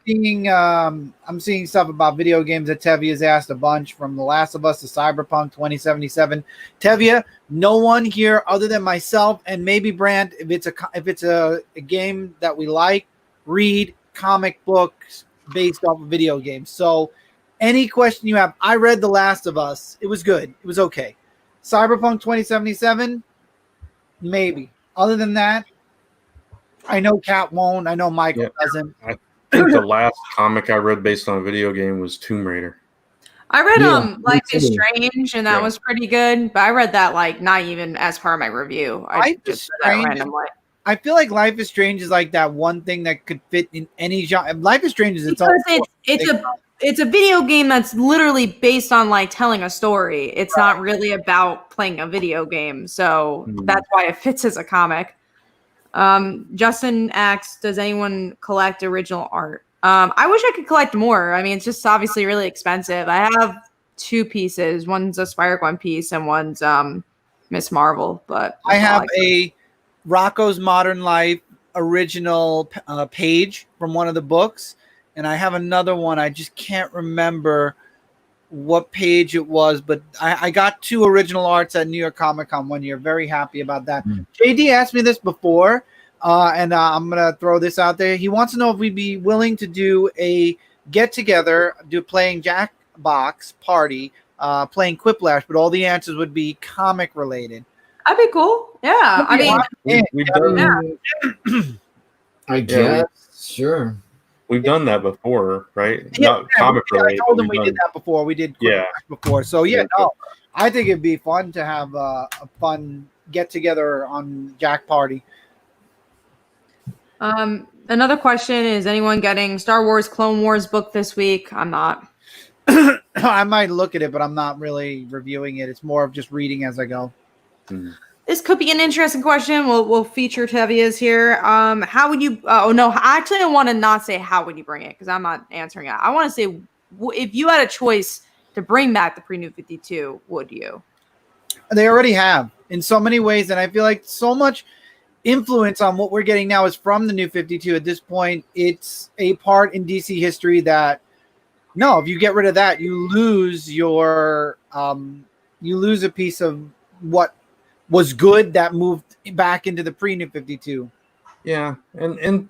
I'm seeing stuff about video games that Tevye has asked a bunch, from The Last of Us to Cyberpunk 2077. Tevye, no one here other than myself and maybe Brant, if it's a game that we like, read comic books based off of video games. So any question you have, I read The Last of Us. It was good. It was okay. Cyberpunk 2077. Maybe. Other than that, I know Kat won't. I know Michael doesn't. I think the last comic I read based on a video game was Tomb Raider. I read Life is Strange, and that was pretty good. But I read that not even as part of my review. I just read that randomly. I feel like Life is Strange is like that one thing that could fit in any genre. Life is Strange is its own. It's a video game that's literally based on telling a story. It's not really about playing a video game. So that's why it fits as a comic. Justin asks, does anyone collect original art? I wish I could collect more. It's just obviously really expensive. I have 2 pieces. One's a Spider-Gwen piece and one's Miss Marvel. But I have a Rocco's Modern Life original page from one of the books, and I have another one. I just can't remember what page it was, but I got 2 original arts at New York Comic Con one year. Very happy about that. JD asked me this before, and I'm gonna throw this out there. He wants to know if we'd be willing to do a get together, playing Jackbox party, playing Quiplash, but all the answers would be comic related. That'd be cool. Yeah, I mean, We've done. Yeah. I guess. Sure. We've done that before, right? Yeah, Not comic related. I told them we did that before. We did Quiplash before. So no, I think it'd be fun to have a fun get together on Jack Party. Another question is: anyone getting Star Wars Clone Wars book this week? I'm not. I might look at it, but I'm not really reviewing it. It's more of just reading as I go. This could be an interesting question. We'll feature Tevia's here. How would you? Oh no, actually, I want to not say how would you bring it because I'm not answering it. I want to say if you had a choice to bring back the pre-New 52, would you? They already have in so many ways, and I feel like so much influence on what we're getting now is from the New 52. At this point, it's a part in DC history that no, if you get rid of that, you lose your you lose a piece of what was good that moved back into the pre-New 52. Yeah, and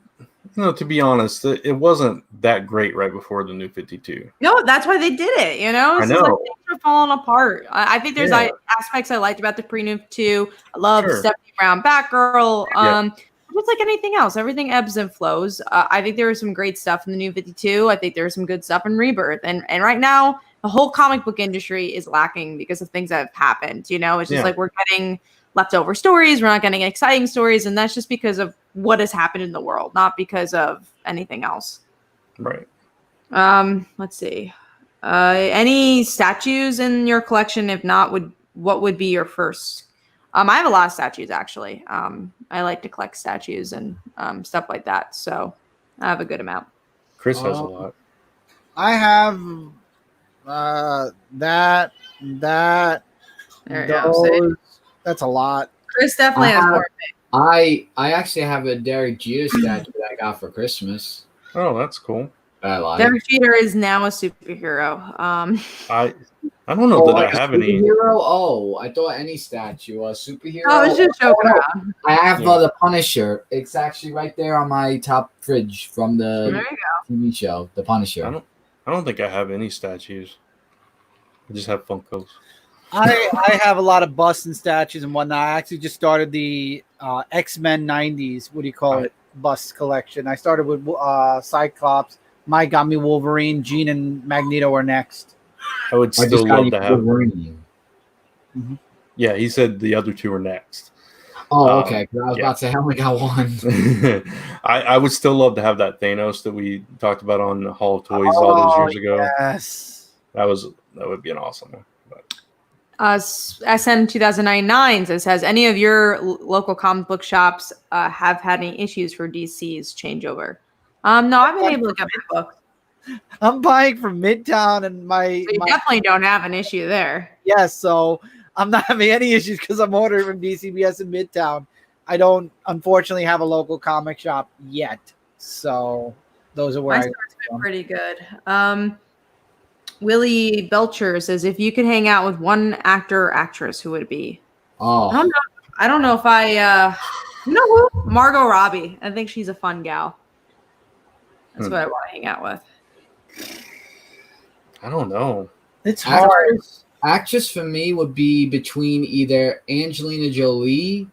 to be honest, it wasn't that great right before the New 52. No, that's why they did it. I know. Like, things are falling apart. I think there's aspects I liked about the pre-New 2. I love Stephanie Brown, Batgirl. Just like anything else, everything ebbs and flows. I think there was some great stuff in the New 52. I think there was some good stuff in Rebirth. And right now, the whole comic book industry is lacking because of things that have happened. It's just like we're getting leftover stories. We're not getting exciting stories. And that's just because of what has happened in the world, not because of anything else. Right. Let's see. Any statues in your collection? If not, what would be your first? I have a lot of statues, actually. I like to collect statues and stuff like that. So I have a good amount. Chris has a lot. I have that. Those. That's a lot. Chris definitely has more. I actually have a Derek Jeter statue that I got for Christmas. Oh, that's cool. I like. Derek Jeter is now a superhero. I don't know that I have any. Superhero? Oh, I thought any statue was superhero. Oh, it's just joking around. I have the Punisher. It's actually right there on my top fridge from the TV show, The Punisher. I don't think I have any statues. I just have Funkos. I have a lot of busts and statues and whatnot. I actually just started the X-Men 90s, what do you call it, bust collection. I started with Cyclops. Mike got me Wolverine. Jean and Magneto are next. I would still love to have. Mm-hmm. Yeah, he said the other 2 are next. Oh, okay. I was about to say, I only got one. I would still love to have that Thanos that we talked about on the Hall of Toys all those years ago. Yes. That would be an awesome one. SN 2009 says, any of your local comic book shops have had any issues for DC's changeover? No, I've been able to get my books. I'm buying from Midtown, and you definitely don't have an issue there. Yes, so I'm not having any issues because I'm ordering from DCBS in Midtown. I don't, unfortunately, have a local comic shop yet, so those are where my start's been pretty good. Willie Belcher says, if you could hang out with one actor or actress, who would it be? Oh, I don't know if I. You know who? Margot Robbie. I think she's a fun gal. That's what I want to hang out with. I don't know. It's hard. Actress for me would be between either Angelina Jolie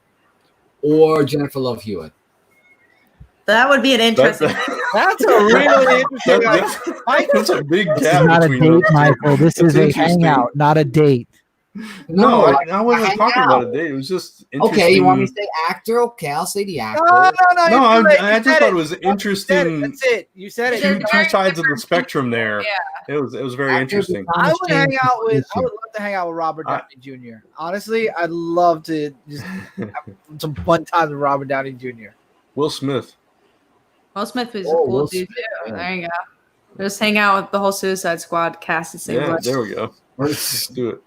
or Jennifer Love Hewitt. That would be an interesting. That's a really interesting. That's a big This gap. is not a between date, those two. Michael. This is a hangout, not a date. No, I wasn't hang talking out. about a date. It was just interesting. Okay, you want me to say actor? Okay, I'll say the actor. No, I just thought it was interesting. That's it. You said it. Two sides of the spectrum there. Yeah. It was very interesting. I would love to hang out with Robert Downey Jr. Honestly, I'd love to just have some fun times with Robert Downey Jr. Will Smith. Will Smith was a cool dude too. Yeah. There you go. Just hang out with the whole Suicide Squad cast. Yeah, there we go. Let's do it.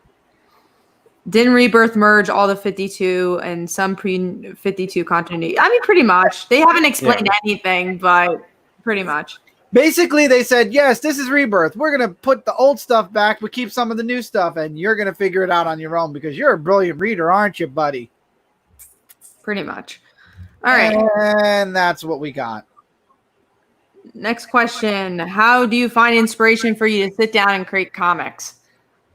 Didn't Rebirth merge all the 52 and some pre-52 continuity? I mean, pretty much. They haven't explained anything, but pretty much. Basically, they said, yes, this is Rebirth. We're going to put the old stuff back, but keep some of the new stuff, and you're going to figure it out on your own because you're a brilliant reader, aren't you, buddy? Pretty much. All right. And that's what we got. Next question. How do you find inspiration for you to sit down and create comics?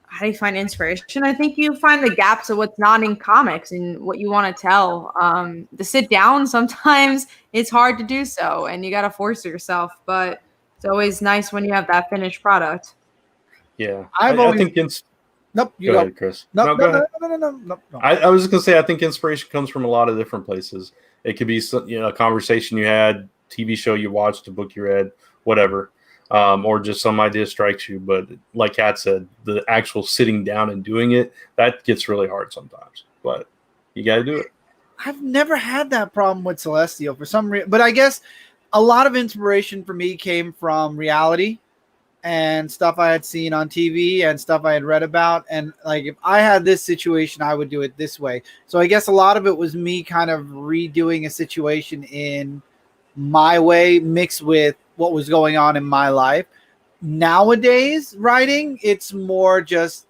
How do you find inspiration? I think you find the gaps of what's not in comics and what you want to tell. To sit down, sometimes it's hard to do so, and you got to force yourself. But it's always nice when you have that finished product. Yeah, I think it's. Nope. Go ahead, Chris. No. I was just gonna say I think inspiration comes from a lot of different places. It could be a conversation you had, TV show you watched, a book you read, whatever. Or just some idea strikes you. But like Kat said, the actual sitting down and doing it, that gets really hard sometimes. But you got to do it. I've never had that problem with Celestial for some reason. But I guess a lot of inspiration for me came from reality and stuff I had seen on TV and stuff I had read about. And like, if I had this situation, I would do it this way. So I guess a lot of it was me kind of redoing a situation in my way mixed with what was going on in my life. Nowadays, writing, it's more just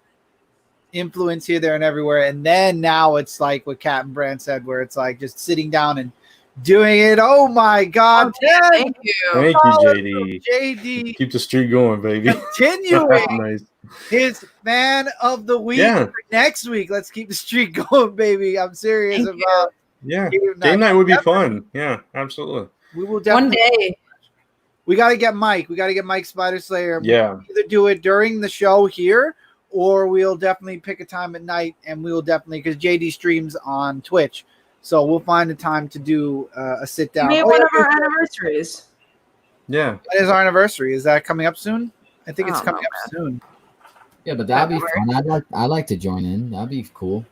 influence here, there, and everywhere. And then now it's like what Kat and Brant said, where it's like just sitting down and doing it. Oh my God. Thank you. Thank you, JD. JD. Keep the streak going, baby. Continuing Nice. his fan of the week for next week. Let's keep the streak going, baby. I'm serious about game night would be fun. Yeah, absolutely. We will definitely. One day. We got to get Mike. We got to get Mike Spider Slayer. Yeah. We'll either do it during the show here, or we'll definitely pick a time at night, and we will definitely, because JD streams on Twitch, so we'll find a time to do a sit down. Maybe one of our anniversaries. Yeah. When is our anniversary? Is that coming up soon? I think it's coming up soon. Yeah, but that'd be fun. I'd like to join in. That'd be cool.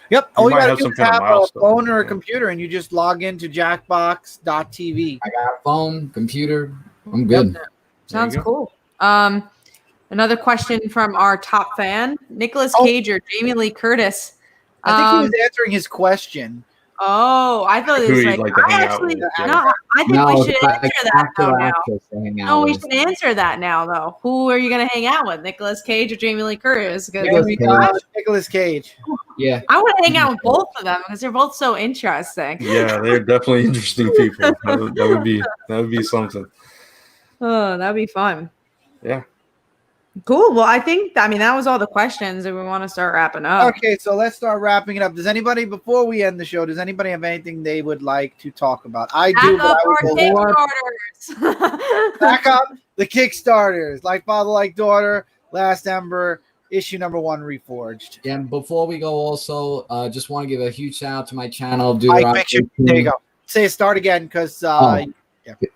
Yep. All you got to do is have a milestone. phone or a computer, and you just log into jackbox.tv. I got a phone, computer. I'm good. Yep. Sounds cool. Another question from our top fan, Nicolas Cage or Jamie Lee Curtis. I think he was answering his question. Oh, I thought it was like I think we should answer that now. No, we should answer that now, though. Who are you going to hang out with, Nicolas Cage or Jamie Lee Curtis? Nicolas Cage. Yeah, I want to hang out with both of them because they're both so interesting. Yeah, they're definitely interesting people. That would be something. Oh, that'd be fun. Yeah. Cool. Well, I think that was all the questions, and we want to start wrapping up. Okay, so let's start wrapping it up. Does anybody, before we end the show, does anybody have anything they would like to talk about? I do. Back up the Kickstarters. Like Father, Like Daughter, Last Ember, issue number 1, Reforged. Yeah, and before we go, also, just want to give a huge shout out to my channel. There you go. Say start again, because does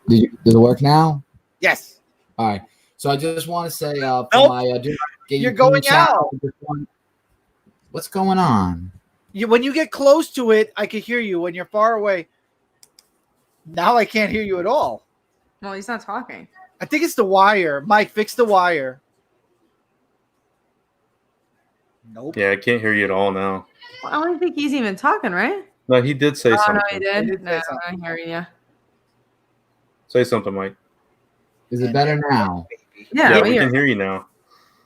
it work now? Yes. All right. So I just want to say you're going out. What's going on? When you get close to it, I can hear you. When you're far away, now I can't hear you at all. Well, he's not talking. I think it's the wire. Mike, fix the wire. Nope. Yeah, I can't hear you at all now. Well, I don't think he's even talking, right? No, he did say something. No, he did. No, I hear you. Say something, Mike. Is it better now? Yeah, we can hear you now.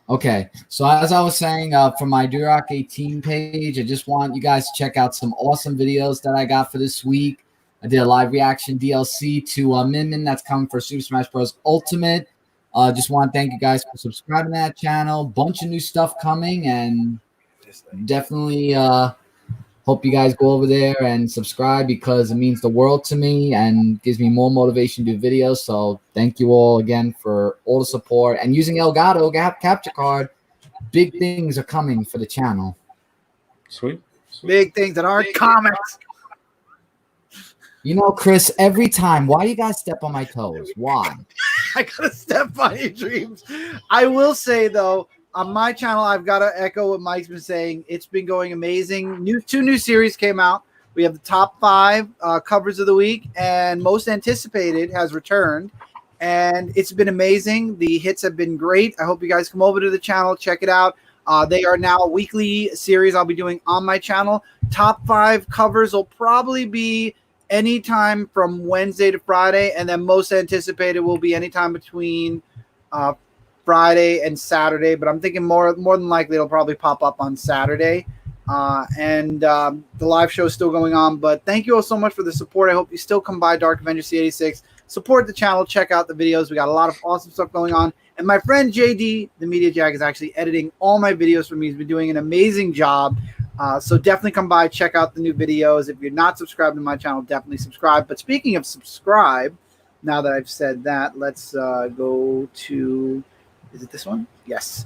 Okay, so as I was saying, for my Durock 18 page, I just want you guys to check out some awesome videos that I got for this week. I did a live reaction DLC to Min Min that's coming for Super Smash Bros. Ultimate. Just want to thank you guys for subscribing to that channel. Bunch of new stuff coming, and definitely hope you guys go over there and subscribe because it means the world to me and gives me more motivation to do videos. So thank you all again for all the support. And using Elgato capture card, big things are coming for the channel. Sweet. Big things that aren't comics. You know, Chris, every time, why you guys step on my toes? Why? I gotta step on your dreams. I will say, though, on my channel, I've got to echo what Mike's been saying. It's been going amazing. Two new series came out. We have the top 5 covers of the week, and most anticipated has returned. And it's been amazing. The hits have been great. I hope you guys come over to the channel, check it out. They are now a weekly series I'll be doing on my channel. Top 5 covers will probably be anytime from Wednesday to Friday, and then most anticipated will be anytime between Friday and Saturday. But I'm thinking more than likely it'll probably pop up on Saturday. The live show is still going on. But thank you all so much for the support. I hope you still come by Dark Avenger C86. Support the channel. Check out the videos. We got a lot of awesome stuff going on. And my friend JD, the Media Jag, is actually editing all my videos for me. He's been doing an amazing job. So definitely come by, check out the new videos. If you're not subscribed to my channel, definitely subscribe. But speaking of subscribe, now that I've said that, let's go to, is it this one? Yes.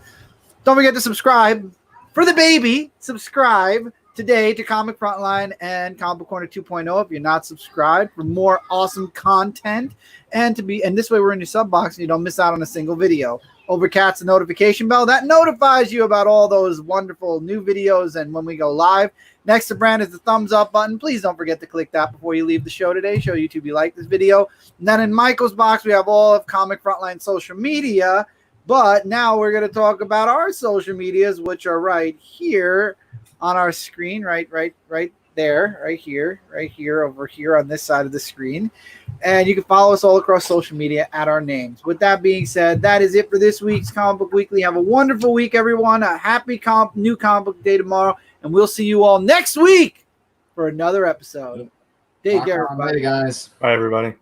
Don't forget to subscribe for the baby. Subscribe today to Comic Frontline and Comic Book Corner 2.0 if you're not subscribed for more awesome content. And this way we're in your sub box and you don't miss out on a single video. Overcast the notification bell that notifies you about all those wonderful new videos and when we go live. Next to Brant is the thumbs up button. Please don't forget to click that before you leave the show today. Show YouTube you like this video. And then in Michael's box, we have all of Comic Frontline social media. But now we're going to talk about our social medias, which are right here on our screen, right there, right here, over here on this side of the screen. And you can follow us all across social media at our names. With that being said, that is it for this week's Comic Book Weekly. Have a wonderful week, everyone. A happy new comic book day tomorrow. And we'll see you all next week for another episode. Take care, everybody. Bye, guys. Bye, everybody.